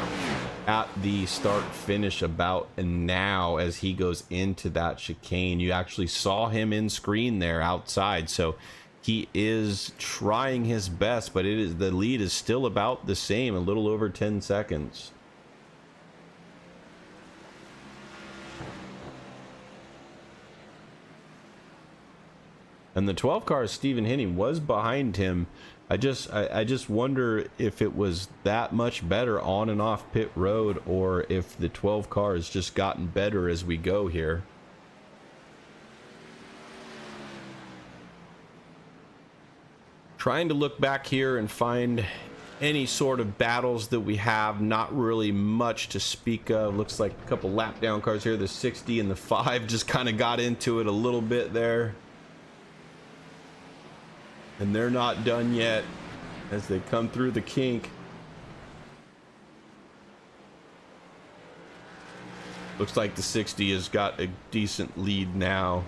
at the start finish about and now as he goes into that chicane. You actually saw him in screen there outside, so he is trying his best, but the lead is still about the same, a little over 10 seconds. And the 12 car, Stephen Henning, was behind him. I just wonder if it was that much better on and off pit road, or if the 12 car has just gotten better as we go here. Trying to look back here and find any sort of battles that we have. Not really much to speak of. Looks like a couple lap down cars here. The 60 and the 5 just kind of got into it a little bit there. And they're not done yet as they come through the kink. Looks like the 60 has got a decent lead now.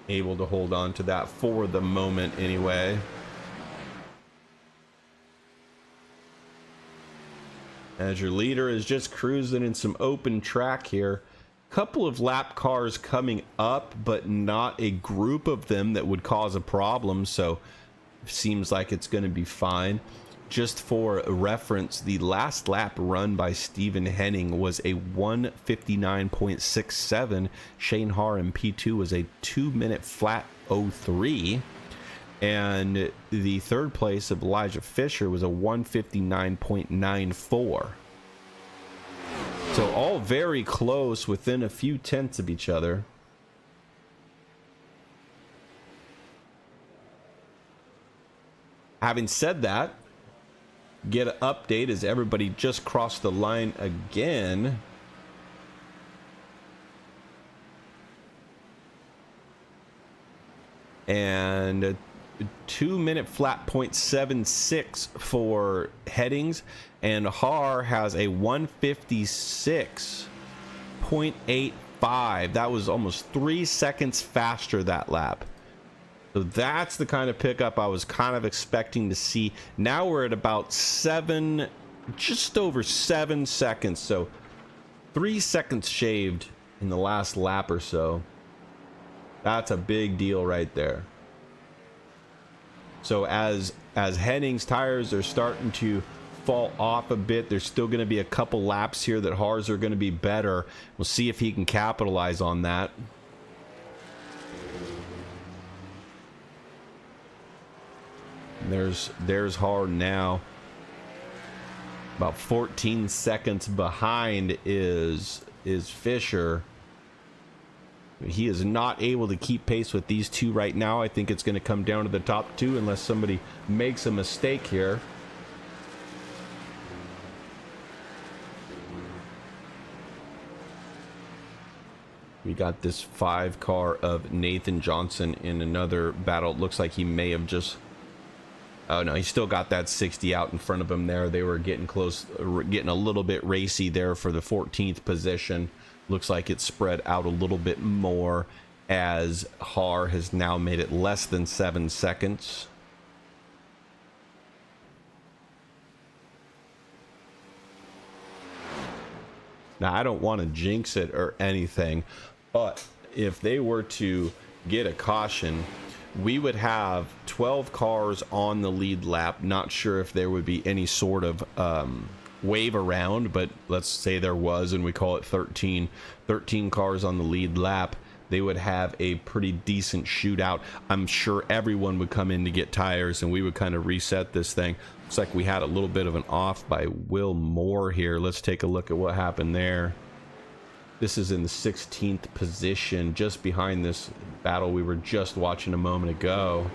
Able to hold on to that for the moment anyway. As your leader is just cruising in some open track here. Couple of lap cars coming up, but not a group of them that would cause a problem, so it seems like it's going to be fine. Just for reference, the last lap run by Stephen Henning was a 1:59.67. Shane Haar in P2 was a 2-minute flat 03, and the third place of Elijah Fisher was a 1:59.94. So all very close, within a few tenths of each other. Having said that, get an update as everybody just crossed the line again. And 2-minute flat 0.76 for Headings, and Haar has a 156.85. That was almost 3 seconds faster that lap. So that's the kind of pickup I was kind of expecting to see. Now we're at about just over 7 seconds. So 3 seconds shaved in the last lap or so. That's a big deal right there. So as Henning's tires are starting to fall off a bit, there's still going to be a couple laps here that Haar's are going to be better. We'll see if he can capitalize on that. There's Haar now. About 14 seconds behind is Fisher. He is not able to keep pace with these two right now. I think it's going to come down to the top two unless somebody makes a mistake here. We got this 5 car of Nathan Johnson in another battle. It looks like he may have just... Oh no, he still got that 60 out in front of him there. They were getting close, getting a little bit racy there for the 14th position. Looks like it's spread out a little bit more as Haar has now made it less than 7 seconds. Now, I don't want to jinx it or anything, but if they were to get a caution, we would have 12 cars on the lead lap. Not sure if there would be any sort of wave around, but let's say there was, and we call it 13 cars on the lead lap. They would have a pretty decent shootout. I'm sure everyone would come in to get tires, and we would kind of reset this thing. Looks like we had a little bit of an off by Will Moore here. Let's take a look at what happened there. This is in the 16th position, just behind this battle we were just watching a moment ago.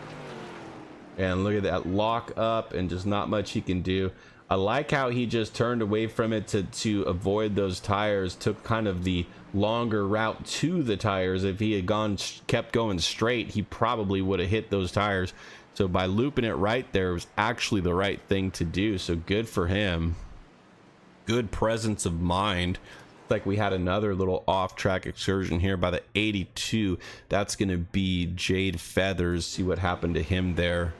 And look at that lock up, and just not much he can do. I like how he just turned away from it to avoid those tires, took kind of the longer route to the tires. If he had kept going straight, he probably would have hit those tires. So by looping it right there was actually the right thing to do. So good for him. Good presence of mind. Like we had another little off-track excursion here by the 82. That's going to be Jade Feathers. See what happened to him there.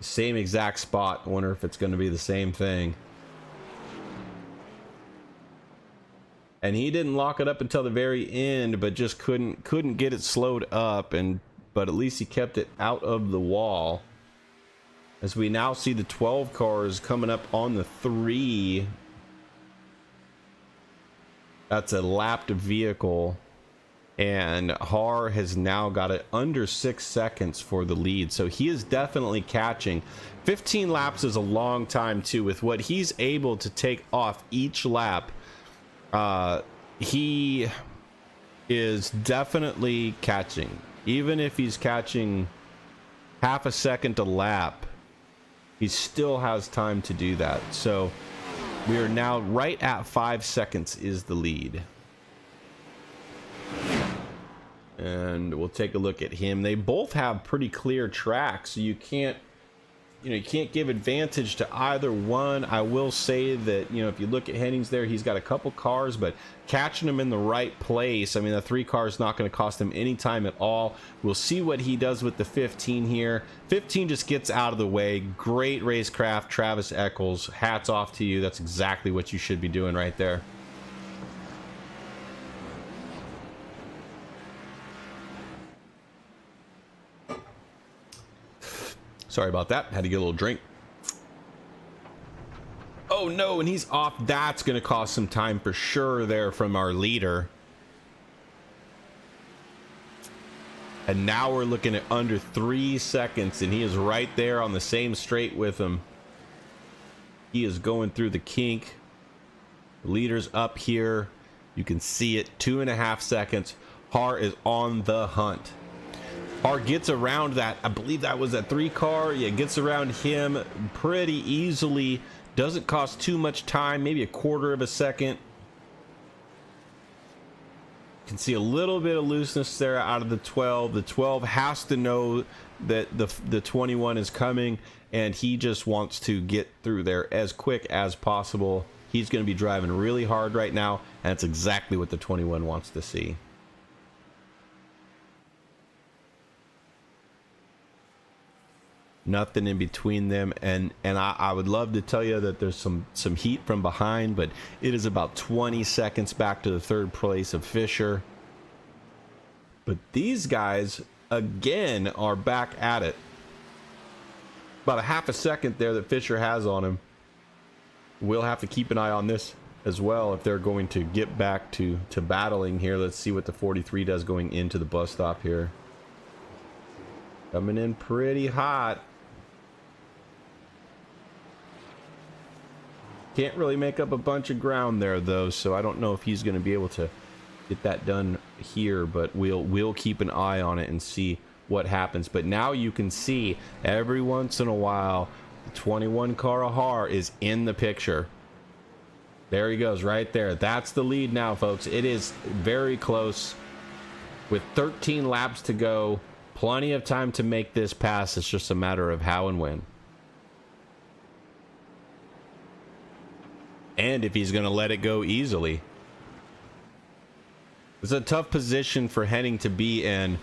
Same exact spot. I wonder if it's going to be the same thing. And he didn't lock it up until the very end, but just couldn't get it slowed up, but at least he kept it out of the wall. As we now see the 12 cars coming up on the 3. That's a lapped vehicle. And Haar has now got it under 6 seconds for the lead. So he is definitely catching. 15 laps is a long time too. With what he's able to take off each lap, he is definitely catching. Even if he's catching half a second a lap, he still has time to do that. So we are now right at 5 seconds is the lead. And we'll take a look at him. They both have pretty clear tracks, so you can't give advantage to either one. I will say that, if you look at Hennings there, he's got a couple cars, but catching him in the right place, I mean, the 3 car is not going to cost him any time at all. We'll see what he does with the 15 here. 15 just gets out of the way. Great racecraft, Travis Eccles. Hats off to you. That's exactly what you should be doing right there. Sorry about that. Had to get a little drink. Oh no, and he's off. That's going to cost some time for sure there from our leader. And now we're looking at under 3 seconds, and he is right there on the same straight with him. He is going through the kink. The leader's up here. You can see it. 2.5 seconds. Haar is on the hunt. Haar gets around that, I believe that was that 3 car. Yeah, gets around him pretty easily. Doesn't cost too much time, maybe a quarter of a second. You can see a little bit of looseness there out of the 12. The 12 has to know that the 21 is coming, and he just wants to get through there as quick as possible. He's going to be driving really hard right now, and that's exactly what the 21 wants to see. Nothing in between them, and I would love to tell you that there's some heat from behind, but it is about 20 seconds back to the 3rd place of Fisher. But these guys, again, are back at it. About a half a second there that Fisher has on him. We'll have to keep an eye on this as well if they're going to get back to battling here. Let's see what the 43 does going into the bus stop here. Coming in pretty hot. Can't really make up a bunch of ground there though, so I don't know if he's going to be able to get that done here, but we'll keep an eye on it and see what happens. But now you can see every once in a while the 21 Carahar is in the picture. There he goes right there. That's the lead now, folks. It is very close with 13 laps to go. Plenty of time to make this pass. It's just a matter of how and when. And if he's going to let it go easily. It's a tough position for Henning to be in.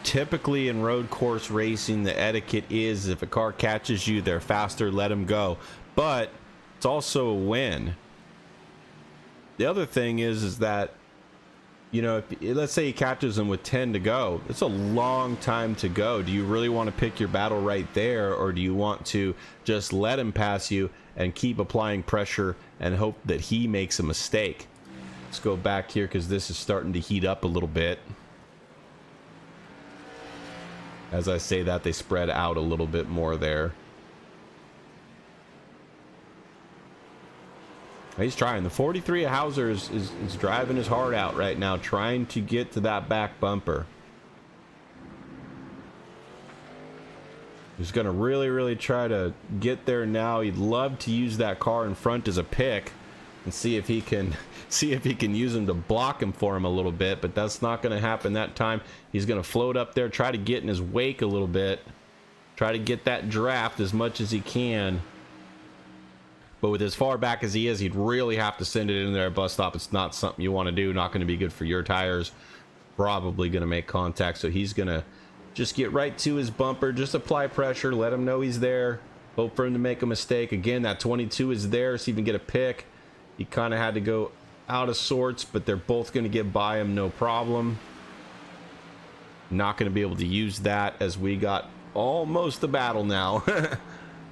Typically in road course racing, the etiquette is if a car catches you, they're faster, let them go. But it's also a win. The other thing is that, you know, if, let's say he catches them with 10 to go. It's a long time to go. Do you really want to pick your battle right there, or do you want to just let him pass you and keep applying pressure and hope that he makes a mistake? Let's go back here because this is starting to heat up a little bit. As I say that, they spread out a little bit more there. He's trying. The 43 of Hauser is driving his heart out right now, trying to get to that back bumper. He's going to really try to get there now. He'd love to use that car in front as a pick and see if he can use him to block him for him a little bit, but that's not going to happen that time. He's going to float up there, try to get in his wake a little bit, try to get that draft as much as he can. But with as far back as he is, he'd really have to send it in there at bus stop. It's not something you want to do. Not going to be good for your tires. Probably going to make contact. So he's going to just get right to his bumper. Just apply pressure. Let him know he's there. Hope for him to make a mistake. Again, that 22 is there, so he can get a pick. He kind of had to go out of sorts, but they're both going to get by him, no problem. Not going to be able to use that as we got almost the battle now.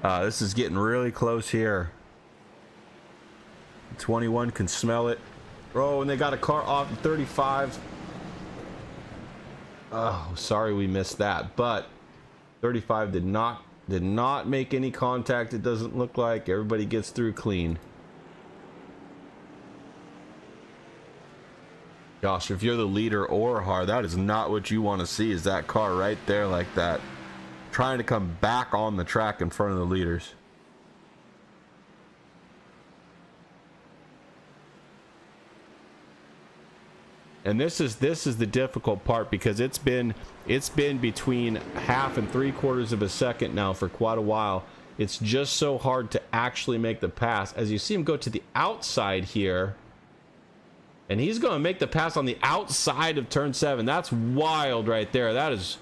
This is getting really close here. 21 can smell it. Oh, and they got a car off 35. Oh, sorry we missed that. But 35 did not make any contact. It doesn't look like. Everybody gets through clean. Gosh, if you're the leader or Har, that is not what you want to see, is that car right there like that, trying to come back on the track in front of the leaders. And this is the difficult part, because it's been between half and 3/4 of a second now for quite a while. It's just so hard to actually make the pass. As you see him go to the outside here, and he's going to make the pass on the outside of turn 7. That's wild right there. That is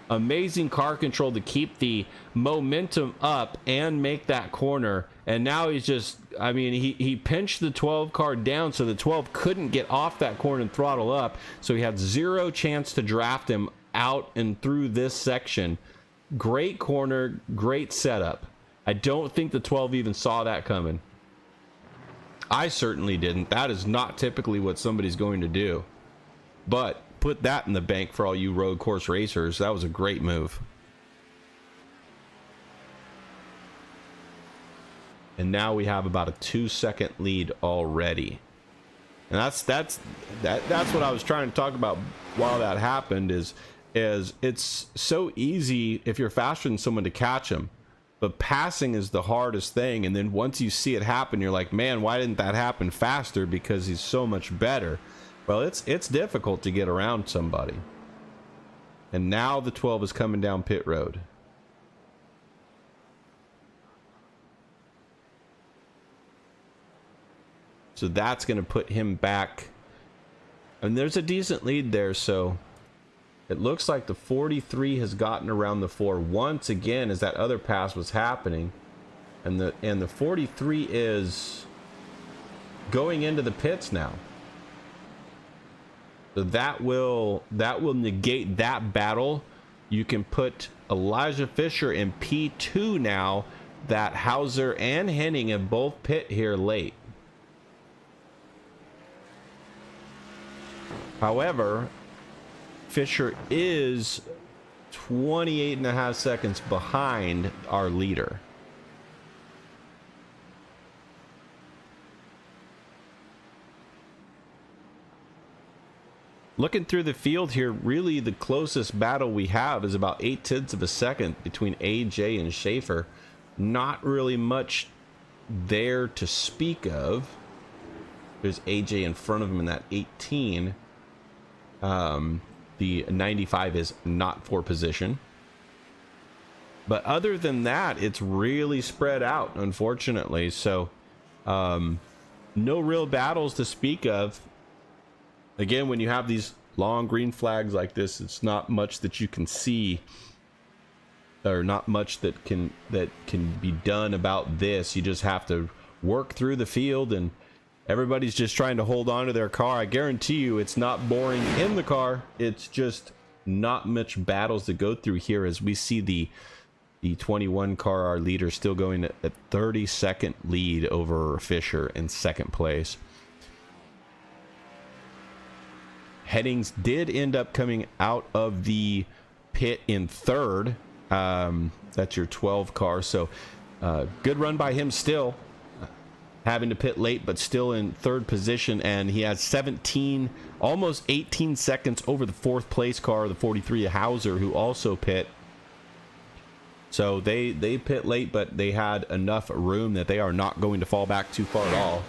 amazing car control to keep the momentum up and make that corner. And now he's just, I mean, he pinched the 12 car down so the 12 couldn't get off that corner and throttle up. So he had zero chance to draft him out and through this section. Great corner, great setup. I don't think the 12 even saw that coming. I certainly didn't. That is not typically what somebody's going to do. But put that in the bank for all you road course racers. That was a great move. And now we have about a 2-second lead already. And that's what I was trying to talk about while that happened, is it's so easy if you're faster than someone to catch them. But passing is the hardest thing. And then once you see it happen, you're like, man, why didn't that happen faster? Because he's so much better. Well, it's difficult to get around somebody. And now the 12 is coming down pit road. So that's going to put him back. And there's a decent lead there, so it looks like the 43 has gotten around the 4 once again as that other pass was happening. And the 43 is going into the pits now. So that will negate that battle. You can put Elijah Fisher in P2 now that Hauser and Henning have both pit here late. However, Fisher is 28.5 seconds behind our leader. Looking through the field here, really the closest battle we have is about 0.8 of a second between AJ and Schaefer. Not really much there to speak of. There's AJ in front of him in that 18. The 95 is not for position. But other than that, it's really spread out, unfortunately. So, no real battles to speak of. Again, when you have these long green flags like this, it's not much that you can see, or not much that can be done about this. You just have to work through the field, and everybody's just trying to hold on to their car. I guarantee you it's not boring in the car. It's just not much battles to go through here, as we see the 21 car, our leader, still going at 30-second lead over Fisher in second place. Hennings did end up coming out of the pit in third. That's your 12 car. So good run by him still. Having to pit late, but still in third position. And he has 17, almost 18 seconds over the fourth place car, the 43 Hauser, who also pit. So they pit late, but they had enough room that they are not going to fall back too far at all.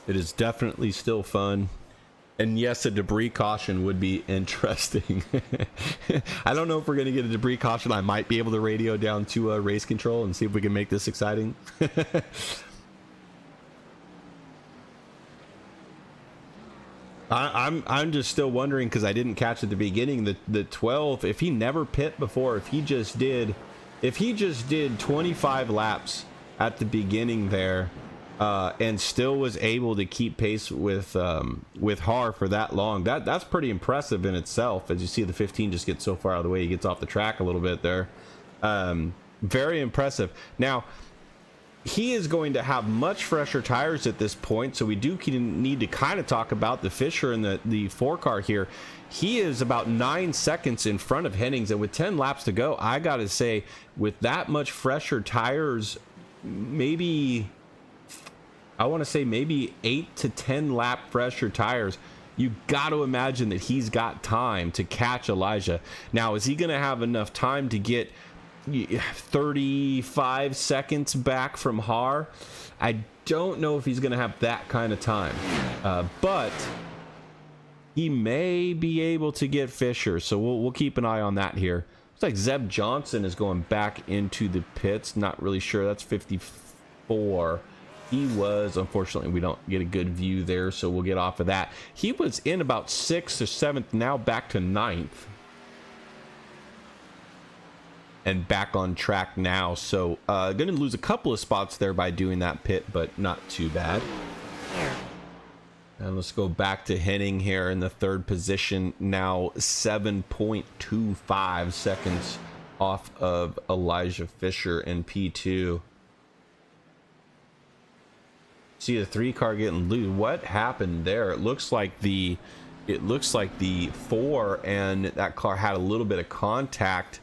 It is definitely still fun. And yes, a debris caution would be interesting. I don't know if we're going to get a debris caution. I might be able to radio down to race control and see if we can make this exciting. I'm just still wondering, because I didn't catch at the beginning, the 12, if he never pit before, if he just did 25 laps at the beginning there, and still was able to keep pace with Har for that long. That's pretty impressive in itself. As you see, the 15 just gets so far out of the way, he gets off the track a little bit there. Very impressive. Now, he is going to have much fresher tires at this point, so we do need to kind of talk about the Fisher and the 4 car here. He is about 9 seconds in front of Hennings, and with 10 laps to go, I gotta say, with that much fresher tires, maybe 8 to 10 lap fresher tires, you got to imagine that he's got time to catch Elijah. Now, is he going to have enough time to get 35 seconds back from Har? I don't know if he's going to have that kind of time, but he may be able to get Fisher, so we'll keep an eye on that here. Looks like Zeb Johnson is going back into the pits. Not really sure. That's 54. He was, unfortunately, we don't get a good view there, so we'll get off of that. He was in about 6th or 7th, now back to 9th. And back on track now, so going to lose a couple of spots there by doing that pit, but not too bad. And let's go back to Henning here in the third position, now 7.25 seconds off of Elijah Fisher in P2. See the 3 car getting loose. What happened there? It looks like the 4 and that car had a little bit of contact,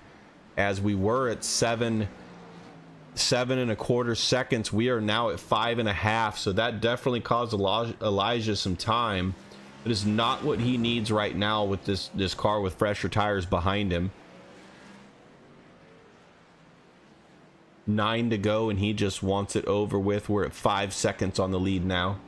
as we were at 7.25 seconds. We are now at 5.5, so that definitely caused Elijah some time. It is not what he needs right now with this car with fresher tires behind him. 9 to go, and he just wants it over with. We're at 5 seconds on the lead now.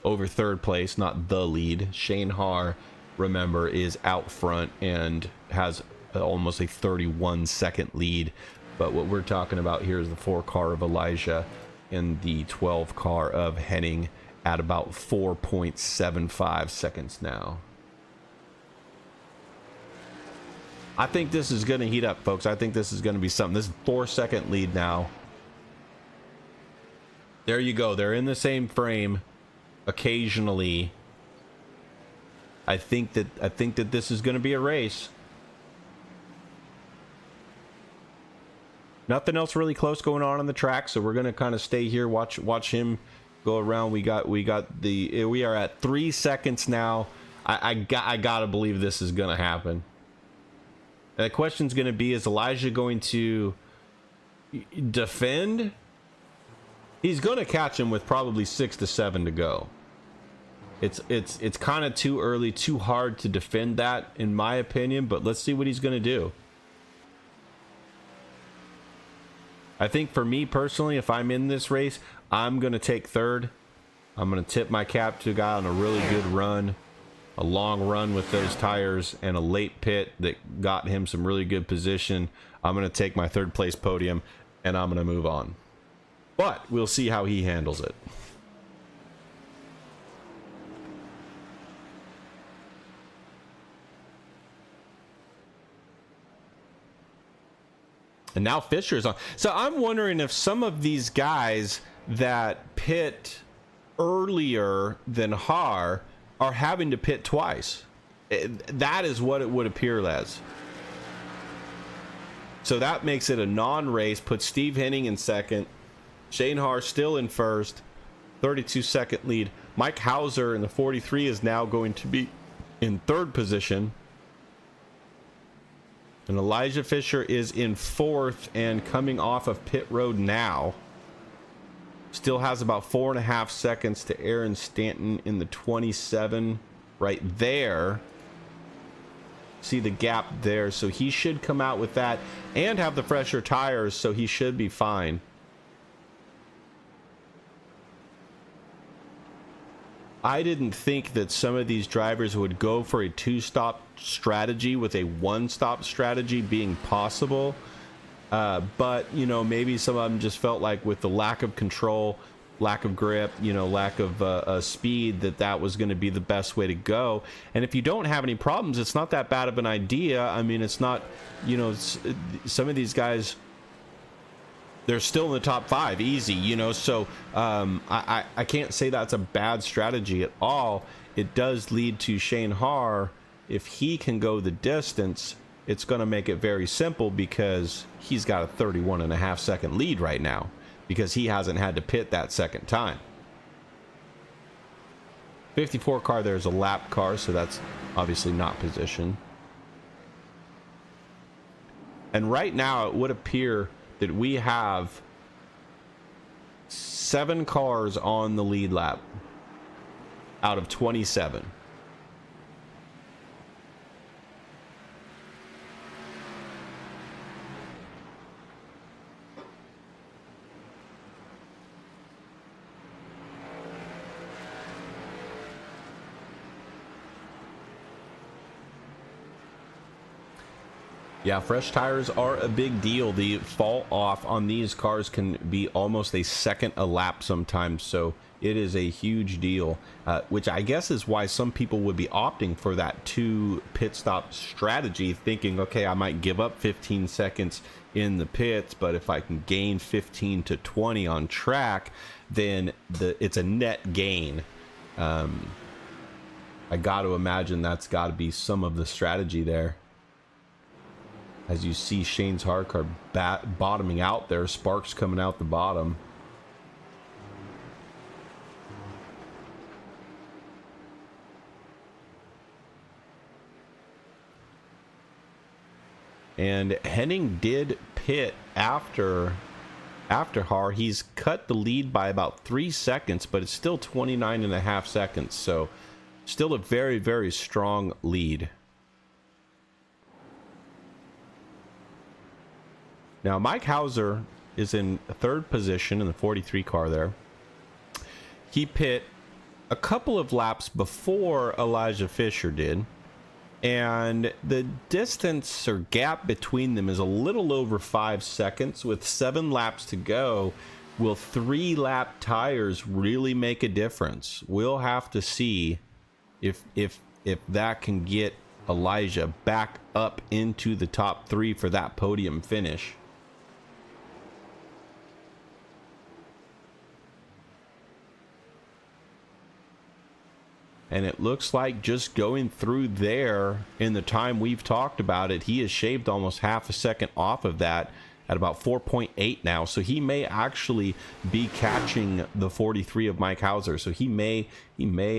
Over third place, not the lead. Shane Har, remember, is out front and has almost a 31-second lead. But what we're talking about here is the 4 car of Elijah and the 12 car of Henning at about 4.75 seconds now. I think this is going to heat up, folks. I think this is going to be something. This is 4-second lead now. There you go. They're in the same frame occasionally. I think that this is going to be a race. Nothing else really close going on the track, so we're going to kind of stay here, watch him go around. We are at 3 seconds now. I gotta believe this is going to happen. And the question's going to be, is Elijah going to defend? He's going to catch him with probably 6 to 7 to go. It's kind of too early, too hard to defend that, in my opinion, but let's see what he's going to do. I think for me personally, if I'm in this race, I'm going to take third. I'm going to tip my cap to a guy on a really good run, a long run with those tires, and a late pit that got him some really good position. I'm going to take my third place podium, and I'm going to move on. But we'll see how he handles it. And now Fisher's on. So I'm wondering if some of these guys that pit earlier than Har are having to pit twice. That is what it would appear as. So that makes it a non-race, puts Steve Henning in second, Shane Har still in first, 32-second lead. Mike Hauser in the 43 is now going to be in third position. And Elijah Fisher is in fourth and coming off of pit road now. Still has about 4.5 seconds to Aaron Stanton in the 27 right there. See the gap there. So he should come out with that and have the fresher tires, so he should be fine. I didn't think that some of these drivers would go for a two-stop strategy with a one-stop strategy being possible. But, you know, maybe some of them just felt like with the lack of control, lack of grip, you know, lack of speed, that was going to be the best way to go. And if you don't have any problems, it's not that bad of an idea. I mean, it's not, you know, some of these guys, they're still in the top 5 easy, you know, so I can't say that's a bad strategy at all. It does lead to Shane Har. If he can go the distance, it's going to make it very simple because he's got a 31.5 second lead right now because he hasn't had to pit that second time. 54 car, there's a lap car, so that's obviously not position. And right now it would appear that we have 7 cars on the lead lap out of 27. Yeah, fresh tires are a big deal. The fall off on these cars can be almost a second a lap sometimes, so it is a huge deal, which I guess is why some people would be opting for that 2 pit stop strategy, thinking, okay, I might give up 15 seconds in the pits, but if I can gain 15 to 20 on track, then it's a net gain. I got to imagine that's got to be some of the strategy there. As you see Shane's hard car bottoming out there, sparks coming out the bottom. And Henning did pit after Har. He's cut the lead by about 3 seconds, but it's still 29.5 seconds. So still a very, very strong lead. Now, Mike Hauser is in third position in the 43 car there. He pit a couple of laps before Elijah Fisher did. And the distance or gap between them is a little over 5 seconds. With 7 laps to go, will 3-lap tires really make a difference? We'll have to see if that can get Elijah back up into the top 3 for that podium finish. And it looks like just going through there in the time we've talked about it, he has shaved almost half a second off of that at about 4.8 now. So he may actually be catching the 43 of Mike Hauser. So he may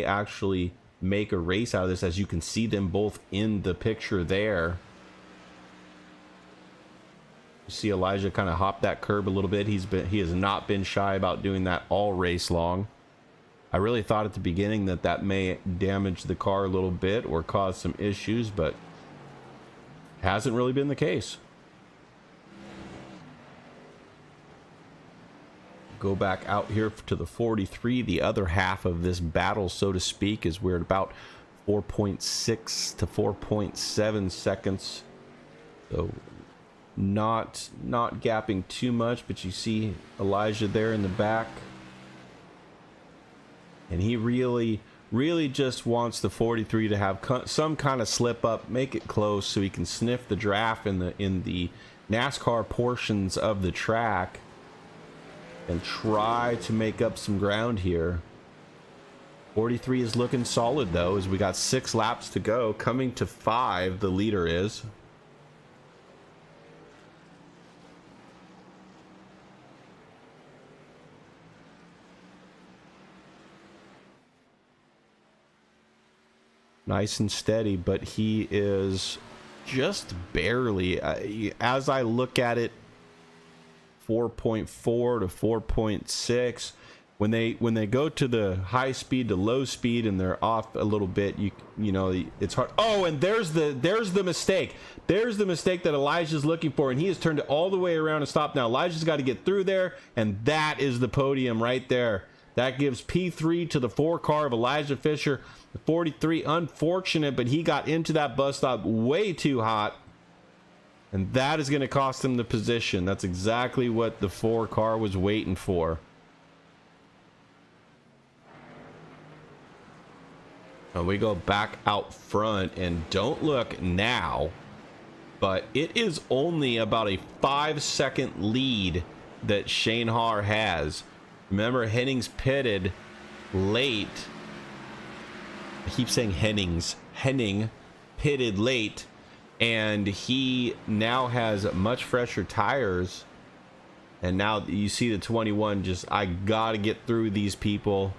actually make a race out of this, as you can see them both in the picture there. You see Elijah kind of hop that curb a little bit. He has not been shy about doing that all race long. I really thought at the beginning that may damage the car a little bit or cause some issues, but hasn't really been the case. Go back out here to the 43. The other half of this battle, so to speak, is we're at about 4.6 to 4.7 seconds. So not gapping too much, but you see Elijah there in the back. And he really just wants the 43 to have some kind of slip up, make it close, so he can sniff the draft in the NASCAR portions of the track and try to make up some ground here. 43 is looking solid though, as we got 6 laps to go. Coming to 5, the leader is. Nice and steady, but he is just barely, as I look at it, 4.4 to 4.6. When they go to the high speed to low speed and they're off a little bit, you know it's hard. Oh, and there's the mistake. There's the mistake that Elijah's looking for, and he has turned it all the way around and stopped. Now Elijah's got to get through there, and that is the podium right there. That gives P3 to the 4 car of Elijah Fisher. The 43, unfortunate, but he got into that bus stop way too hot, and that is going to cost him the position. That's exactly what the 4 car was waiting for. And we go back out front, and don't look now, but it is only about a 5-second lead that Shane Haar has. Remember, Hennings pitted late. I keep saying Hennings. Henning pitted late, and he now has much fresher tires. And now you see the 21 just, I gotta get through these people.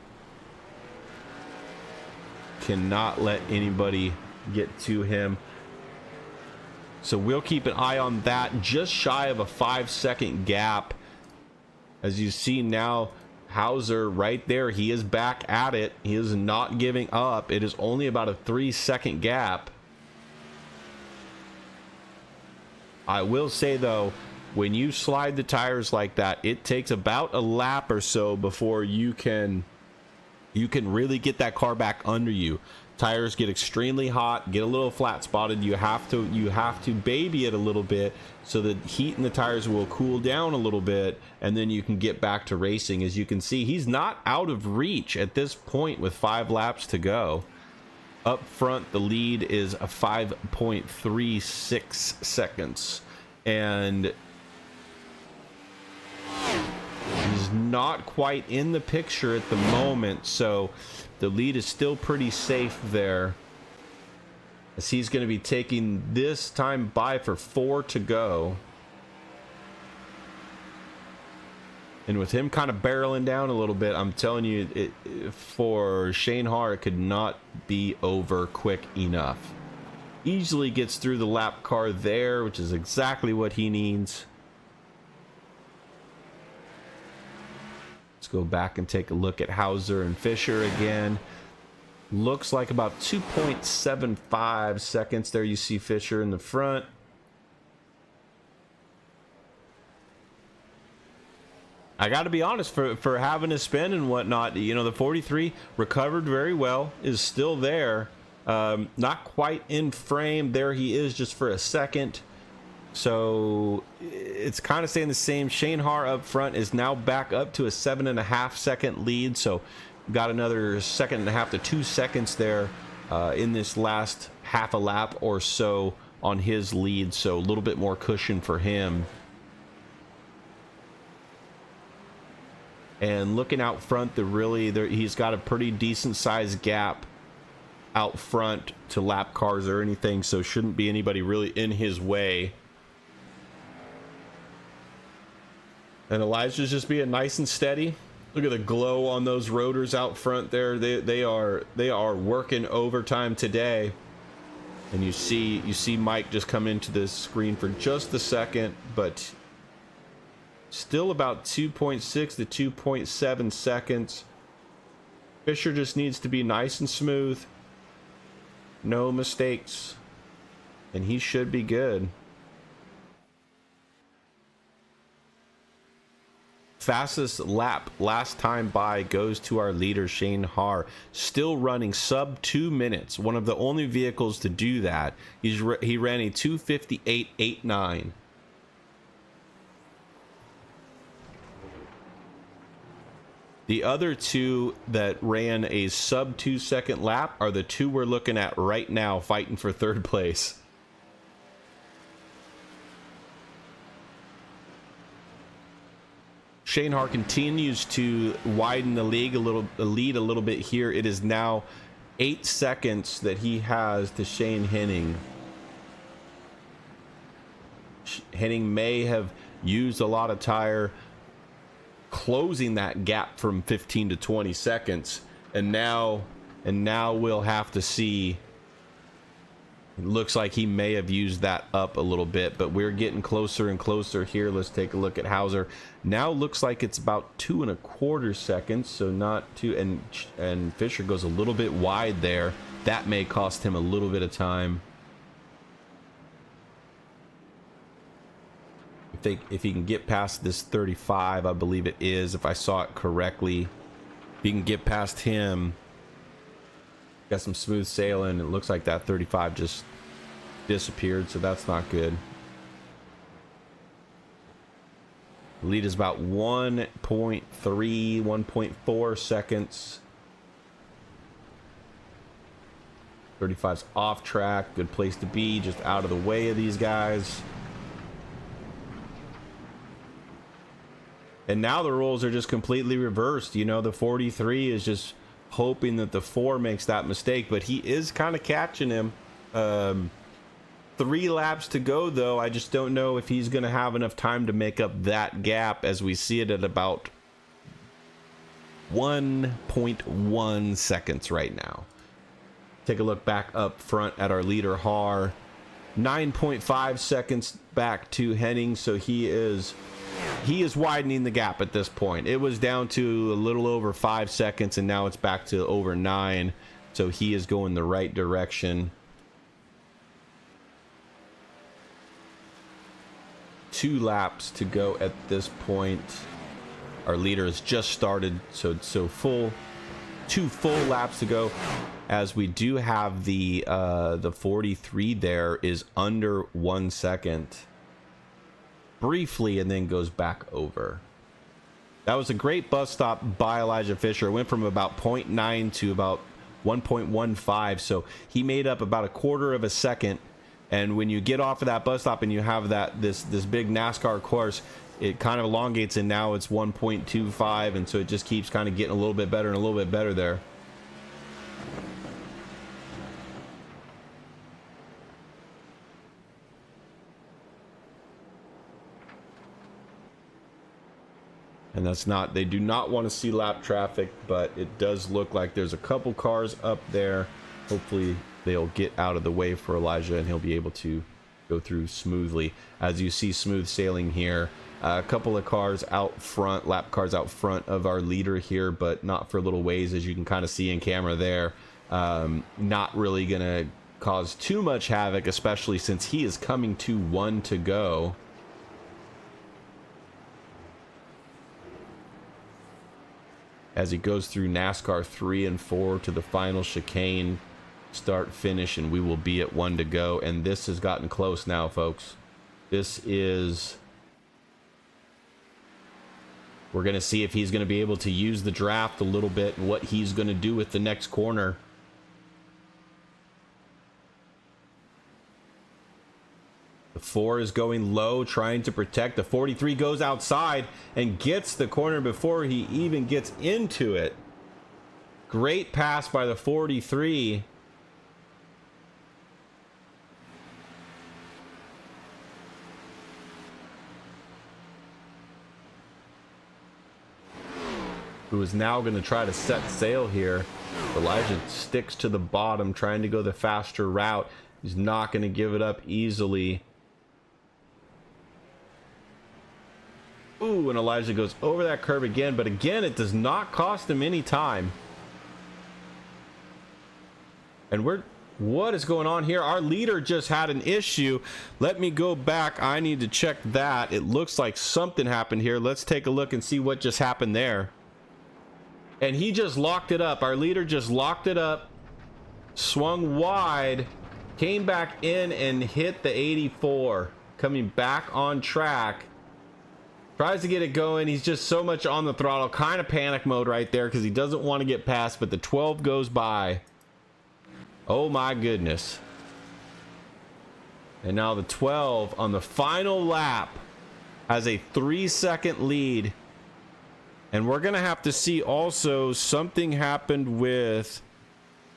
Cannot let anybody get to him. So we'll keep an eye on that. Just shy of a 5-second gap. As you see now, Hauser right there, he is back at it. He is not giving up. It is only about a 3-second gap. I will say though, when you slide the tires like that, it takes about a lap or so before you can really get that car back under you. Tires get extremely hot, get a little flat spotted. You have to baby it a little bit so the heat in the tires will cool down a little bit, and then you can get back to racing. As you can see, he's not out of reach at this point with 5 laps to go. Up front, the lead is a 5.36 seconds, and he's not quite in the picture at the moment, so the lead is still pretty safe there, as he's going to be taking this time by for 4 to go. And with him kind of barreling down a little bit, I'm telling you, for Shane Haar, it could not be over quick enough. Easily gets through the lap car there, which is exactly what he needs. Let's go back and take a look at Hauser and Fisher again. Looks like about 2.75 seconds. There you see Fisher in the front. I got to be honest, for having a spin and whatnot, you know, the 43 recovered very well, is still there. Not quite in frame. There he is just for a second. So it's kind of staying the same. Shane Haar up front is now back up to a 7.5 second lead. So got another 1.5 to 2 seconds there in this last half a lap or so on his lead. So a little bit more cushion for him. And looking out front, he's got a pretty decent sized gap out front to lap cars or anything, so shouldn't be anybody really in his way. And Elijah's just being nice and steady. Look at the glow on those rotors out front there. They are working overtime today. And you see Mike just come into the screen for just a second, but still about 2.6 to 2.7 seconds. Fisher just needs to be nice and smooth. No mistakes. And he should be good. Fastest lap last time by goes to our leader Shane Haar, still running sub 2 minutes, one of the only vehicles to do that. He ran a 2:58.89. The other two that ran a sub 2 second lap are the two we're looking at right now fighting for third place. Shane Haar continues to widen the lead a little bit here. It is now 8 seconds that he has to Shane Henning. Henning may have used a lot of tire, closing that gap from 15 to 20 seconds, and now we'll have to see. It looks like he may have used that up a little bit, but we're getting closer and closer here. Let's take a look at Hauser. Now looks like it's about 2.25 seconds, so not two. And Fisher goes a little bit wide there. That may cost him a little bit of time. If he can get past this 35, I believe it is, if I saw it correctly. If he can get past him, got some smooth sailing. It looks like that 35 just disappeared, so that's not good. The lead is about 1.3, 1.4 seconds. 35's off track. Good place to be, just out of the way of these guys. And now the roles are just completely reversed. You know, the 43 is just hoping that the 4 makes that mistake, but he is kind of catching him. 3 laps to go, though. I just don't know if he's going to have enough time to make up that gap, as we see it at about 1.1 seconds right now. Take a look back up front at our leader Haar. 9.5 seconds back to Henning, so he is widening the gap at this point. It was down to a little over 5 seconds, and now it's back to over 9, so he is going the right direction. 2 laps to go at this point. Our leader has just started, so 2 full laps to go, as we do have the 43 there is under 1 second briefly, and then goes back over. That was a great bus stop by Elijah Fisher. It went from about 0.9 to about 1.15, so he made up about 1/4 second. And when you get off of that bus stop and you have this big NASCAR course, it kind of elongates, and now it's 1.25, and so it just keeps kind of getting a little bit better and a little bit better there. And that's not, they do not want to see lap traffic, but it does look like there's a couple cars up there. Hopefully they'll get out of the way for Elijah, and he'll be able to go through smoothly. As you see, smooth sailing here. A couple of cars out front, lap cars out front of our leader here, but not for a little ways, as you can kind of see in camera there. Not really going to cause too much havoc, especially since he is coming to 1 to go. As he goes through NASCAR 3 and 4 to the final chicane, start finish, and we will be at 1 to go. And this has gotten close now, folks. This is, we're going to see if he's going to be able to use the draft a little bit and what he's going to do with the next corner. The 4 is going low, trying to protect. The 43 goes outside and gets the corner before he even gets into it. Great pass by the 43. who is now going to try to set sail here. Elijah sticks to the bottom, trying to go the faster route. He's not going to give it up easily. Ooh, and Elijah goes over that curb again, but again, it does not cost him any time. And what is going on here? Our leader just had an issue. Let me go back. I need to check that. It looks like something happened here. Let's take a look and see what just happened there. And he just locked it up. Our leader just locked it up, swung wide, came back in and hit the 84, coming back on track. Tries to get it going. He's just so much on the throttle, kind of panic mode right there because he doesn't want to get past, but the 12 goes by. Oh my goodness. And now the 12 on the final lap has a 3-second lead. And we're going to have to see also something happened with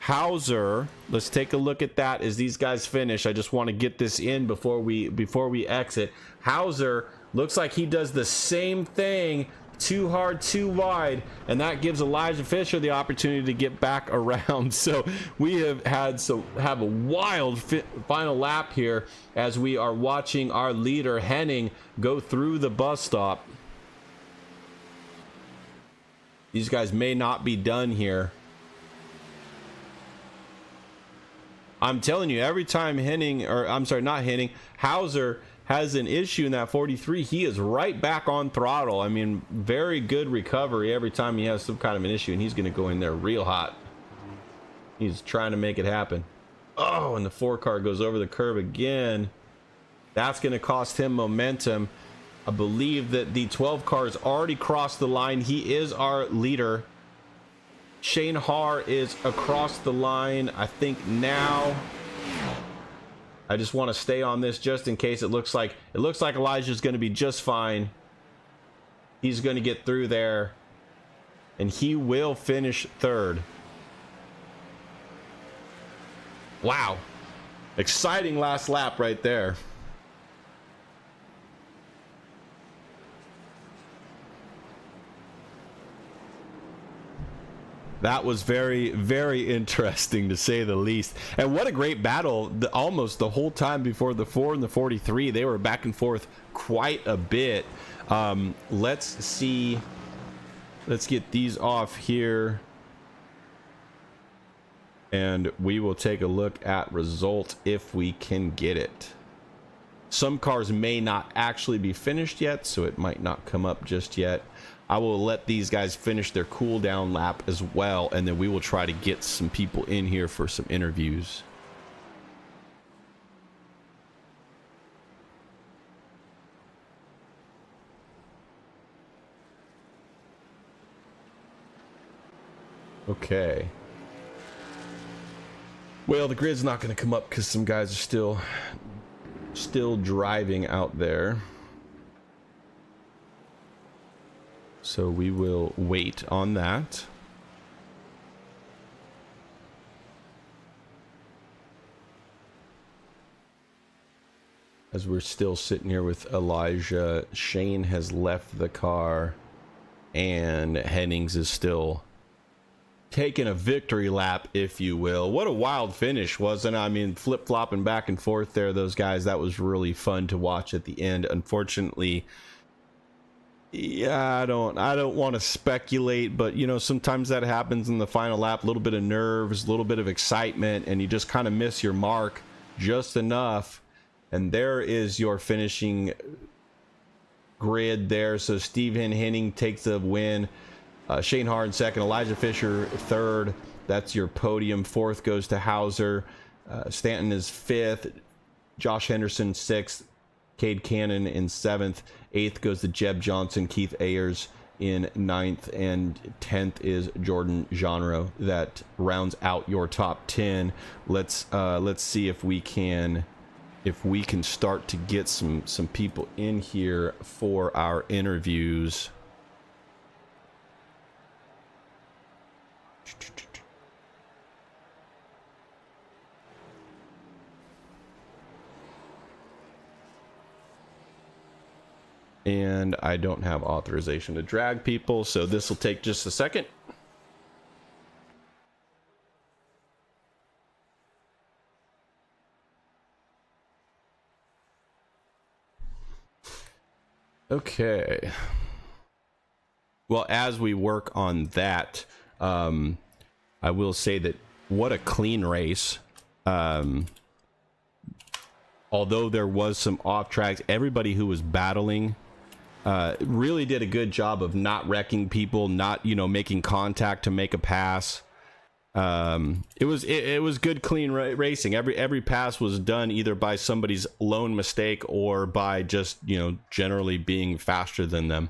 Hauser. Let's take a look at that as these guys finish. I just want to get this in before we exit. Hauser looks like he does the same thing. Too hard, too wide, and that gives Elijah Fisher the opportunity to get back around. So we have a wild final lap here as we are watching our leader Henning go through the bus stop. These guys may not be done here. I'm telling you, every time Hauser has an issue in that 43, he is right back on throttle. I mean, very good recovery every time he has some kind of an issue, and he's going to go in there real hot. He's trying to make it happen. Oh, and the 4 car goes over the curb again. That's going to cost him momentum. I believe that the 12 car has already crossed the line. He is our leader. Shane Haar is across the line, I think now. I just want to stay on this just in case. It looks like Elijah's going to be just fine. He's going to get through there, and he will finish 3rd. Wow. Exciting last lap right there. That was very, very interesting, to say the least. And what a great battle. Almost the whole time before the 4 and the 43, they were back and forth quite a bit. Let's see. Let's get these off here. And we will take a look at result if we can get it. Some cars may not actually be finished yet, so it might not come up just yet. I will let these guys finish their cool down lap as well, and then we will try to get some people in here for some interviews. Okay. Well, the grid's not going to come up because some guys are still driving out there. So we will wait on that. As we're still sitting here with Elijah, Shane has left the car, and Hennings is still taking a victory lap, if you will. What a wild finish, wasn't it? I mean, flip-flopping back and forth there, those guys. That was really fun to watch at the end. Unfortunately, yeah, I don't want to speculate, but you know, sometimes that happens in the final lap. A little bit of nerves, a little bit of excitement, and you just kind of miss your mark just enough. And there is your finishing grid there. So Stephen Henning takes the win. Shane Haar in 2nd, Elijah Fisher 3rd. That's your podium. 4th goes to Hauser. Stanton is 5th. Josh Henderson 6th. Cade Cannon in 7th. 8th goes to Jeb Johnson. Keith Ayers in 9th, and 10th is Jordan Genre. That rounds out your top 10. Let's see if we can start to get some people in here for our interviews. And I don't have authorization to drag people, so this will take just a second. Okay. Well, as we work on that, I will say that what a clean race. Although there was some off tracks, everybody who was battling really did a good job of not wrecking people, not, you know, making contact to make a pass. It was good, clean racing. Every pass was done either by somebody's lone mistake or by just, you know, generally being faster than them.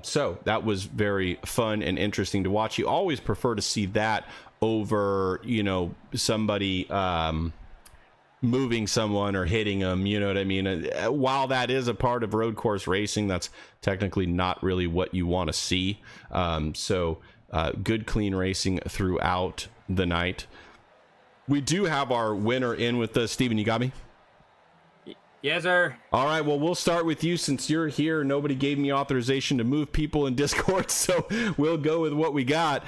So that was very fun and interesting to watch. You always prefer to see that over, you know, somebody moving someone or hitting them, you know what I mean? While that is a part of road course racing, that's technically not really what you want to see. Good, clean racing throughout the night. We do have our winner in with us. Steven, you got me? Yes, sir. All right, well, we'll start with you since you're here. Nobody gave me authorization to move people in Discord, so we'll go with what we got.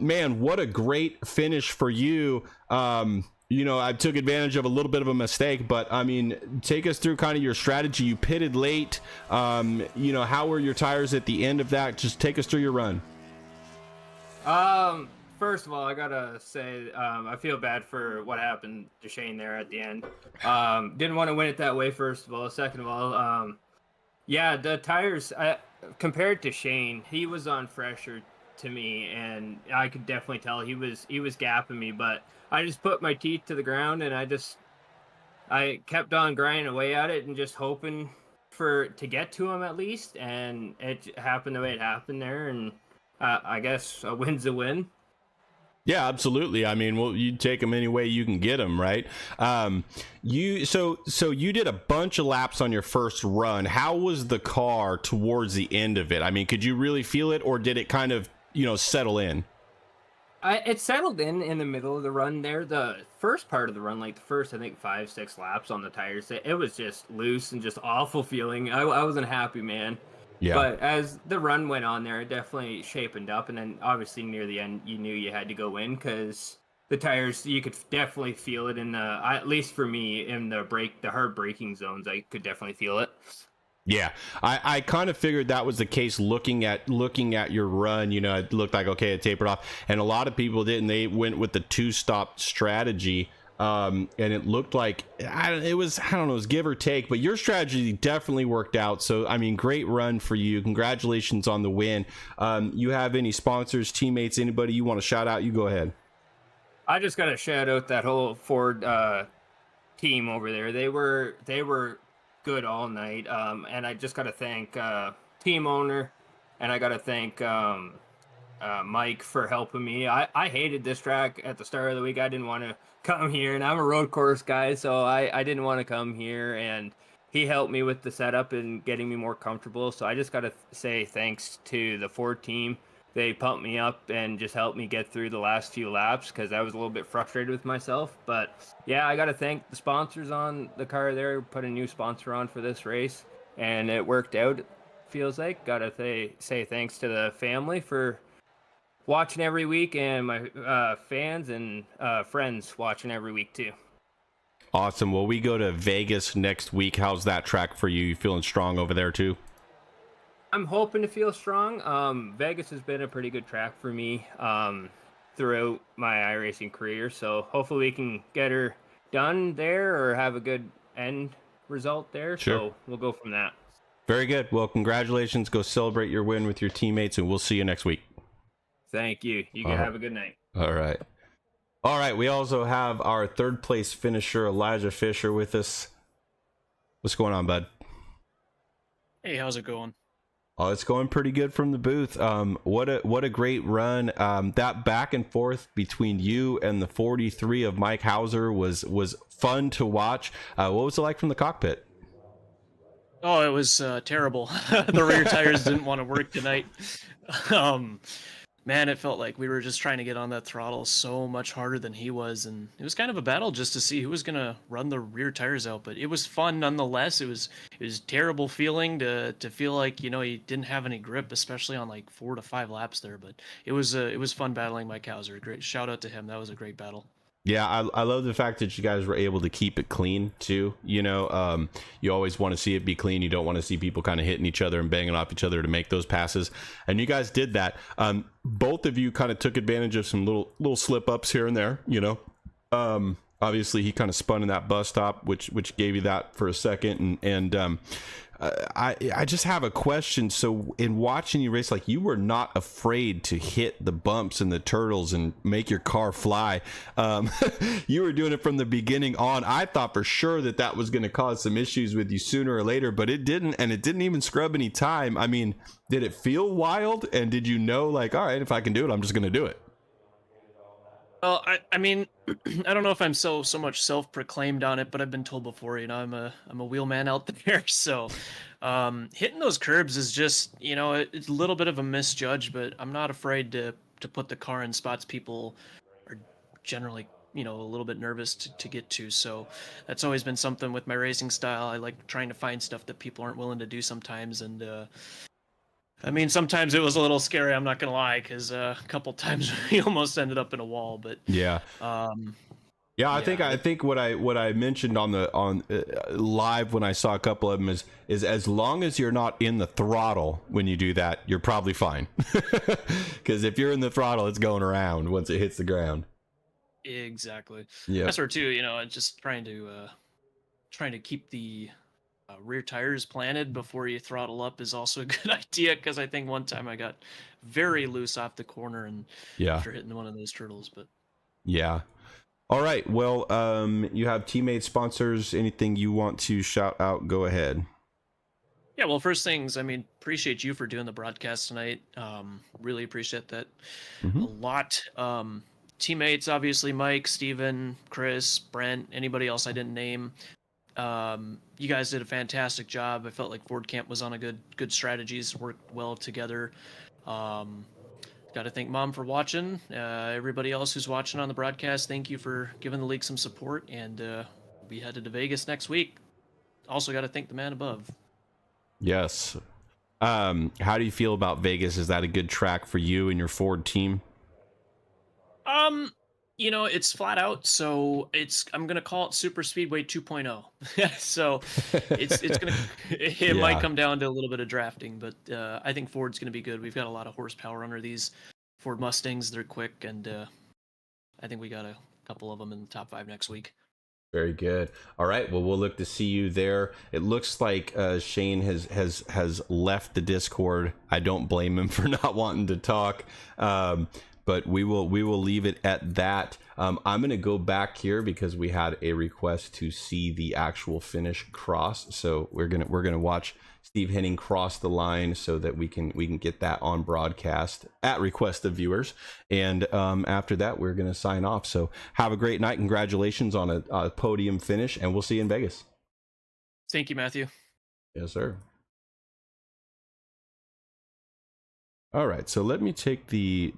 Man, what a great finish for you. You know, I took advantage of a little bit of a mistake, but I mean, take us through kind of your strategy. You pitted late. You know, how were your tires at the end of that? Just take us through your run. First of all, I gotta say, I feel bad for what happened to Shane there at the end. Didn't want to win it that way, first of all. Second of all, yeah, the tires, compared to Shane, he was on fresher to me, and I could definitely tell he was gapping me, but I just put my teeth to the ground, and I kept on grinding away at it and just hoping to get to him at least, and it happened the way it happened there, and I guess a win's a win. Yeah, absolutely. I mean, well, you take them any way you can get them, right? So you did a bunch of laps on your first run. How was the car towards the end of it? I mean, could you really feel it, or did it kind of, you know, settle in? It settled in the middle of the run there. The first part of the run, like the first, I think 5-6 laps on the tires, it was just loose and just awful feeling. I wasn't happy, man. Yeah. But as the run went on there, it definitely shapened up. And then obviously near the end, you knew you had to go in because the tires, you could definitely feel it in the, at least for me, in the hard braking zones, I could definitely feel it. Yeah, I kind of figured that was the case looking at your run. You know, it looked like, okay, it tapered off, and a lot of people didn't. They went with the 2-stop strategy, and it looked like it was give or take, but your strategy definitely worked out. So I mean, great run for you. Congratulations on the win. You have any sponsors, teammates, anybody you want to shout out? You go ahead. I just got to shout out that whole Ford team over there. They were good all night, and I just got to thank team owner, and I got to thank Mike for helping me. I hated this track at the start of the week. I didn't want to come here, and I'm a road course guy, so I didn't want to come here, and he helped me with the setup and getting me more comfortable. So I just got to say thanks to the Ford team. They pumped me up and just helped me get through the last few laps because I was a little bit frustrated with myself. But yeah, I got to thank the sponsors on the car there. Put a new sponsor on for this race, and it worked out, feels like. Got to say thanks to the family for watching every week, and my fans and friends watching every week too. Awesome. Well, we go to Vegas next week. How's that track for you? You feeling strong over there too? I'm hoping to feel strong. Vegas has been a pretty good track for me throughout my iRacing career, so hopefully we can get her done there or have a good end result there. Sure. So we'll go from that. Very good. Well, congratulations. Go celebrate your win with your teammates, and we'll see you next week. Thank you. You can have a good night. All right. All right. We also have our third place finisher, Elijah Fisher, with us. What's going on, bud? Hey, how's it going? Oh, it's going pretty good from the booth. What a great run. That back and forth between you and the 43 of Mike Hauser was fun to watch. What was it like from the cockpit? Oh, it was terrible. The rear tires didn't want to work tonight. man, it felt like we were just trying to get on that throttle so much harder than he was, and it was kind of a battle just to see who was gonna run the rear tires out. But it was fun nonetheless. It was terrible feeling to feel like he didn't have any grip, especially on like 4 to 5 laps there. But it was fun battling Mike Hauser. Great shout out to him. That was a great battle. Yeah, I love the fact that you guys were able to keep it clean too. You always want to see it be clean. You don't want to see people kind of hitting each other and banging off each other to make those passes. And you guys did that. Both of you kind of took advantage of some little slip ups here and there. Obviously he kind of spun in that bus stop, which gave you that for a second. And I just have a question. So in watching you race, like, you were not afraid to hit the bumps and the turtles and make your car fly. You were doing it from the beginning on. I thought for sure that was going to cause some issues with you sooner or later, but it didn't, and it didn't even scrub any time. I mean, did it feel wild? And did you know, like, all right, if I can do it, I'm just going to do it? Well, I mean, I don't know if I'm so much self-proclaimed on it, but I've been told before, I'm a wheelman out there. So, hitting those curbs is just, it's a little bit of a misjudge, but I'm not afraid to put the car in spots people are generally, a little bit nervous to get to. So that's always been something with my racing style. I like trying to find stuff that people aren't willing to do sometimes. And, I mean, sometimes it was a little scary, I'm not gonna lie, because a couple times we almost ended up in a wall. But yeah, yeah, I think what I mentioned on live when I saw a couple of them is as long as you're not in the throttle when you do that, you're probably fine. Because if you're in the throttle, it's going around once it hits the ground. Exactly. Yeah, that's where too. Just trying to keep the rear tires planted before you throttle up is also a good idea, because I think one time I got very loose off the corner and after hitting one of those turtles. But yeah. All right, well, you have teammates, sponsors, anything you want to shout out, go ahead. Yeah, well, first things, I mean, appreciate you for doing the broadcast tonight. Really appreciate that a lot. Teammates, obviously, Mike, Steven, Chris, Brent, anybody else I didn't name. You guys did a fantastic job. I felt like Ford Camp was on a good strategies, worked well together. Got to thank Mom for watching. Everybody else who's watching on the broadcast, thank you for giving the league some support. And we'll be headed to Vegas next week. Also got to thank the man above. Yes. How do you feel about Vegas? Is that a good track for you and your Ford team? It's flat out, so I'm gonna call it Super Speedway 2.0. So it might come down to a little bit of drafting, but I think Ford's gonna be good. We've got a lot of horsepower under these Ford Mustangs. They're quick, and I think we got a couple of them in the top 5 next week. Very good. All right. Well, we'll look to see you there. It looks like Shane has left the Discord. I don't blame him for not wanting to talk. But we will leave it at that. I'm going to go back here because we had a request to see the actual finish cross. So we're gonna watch Steve Henning cross the line so that we can get that on broadcast at request of viewers. And after that, we're gonna sign off. So have a great night. Congratulations on a podium finish, and we'll see you in Vegas. Thank you, Matthew. Yes, sir. All right. So let me take the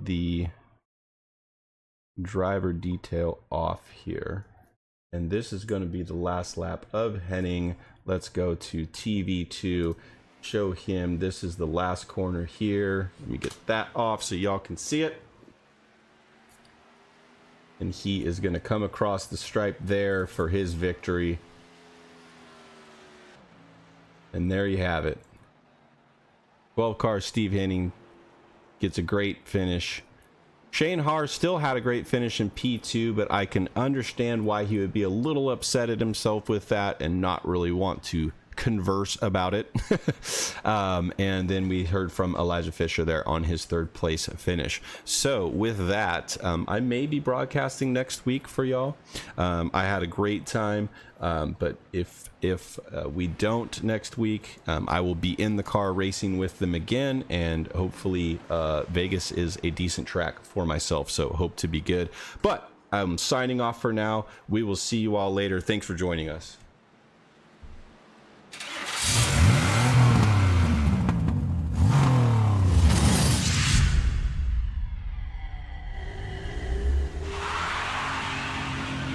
driver detail off here, and this is going to be the last lap of Henning. Let's go to TV2, show him this is the last corner here. Let me get that off so y'all can see it, and he is going to come across the stripe there for his victory. And there you have it. 12 car Steve Henning gets a great finish. Shane Haar still had a great finish in P2, but I can understand why he would be a little upset at himself with that and not really want to converse about it. And then we heard from Elijah Fisher there on his 3rd place finish. So with that, I may be broadcasting next week for y'all. I had a great time, but if we don't next week, I will be in the car racing with them again, and hopefully Vegas is a decent track for myself, so hope to be good. But I'm signing off for now. We will see you all later. Thanks for joining us.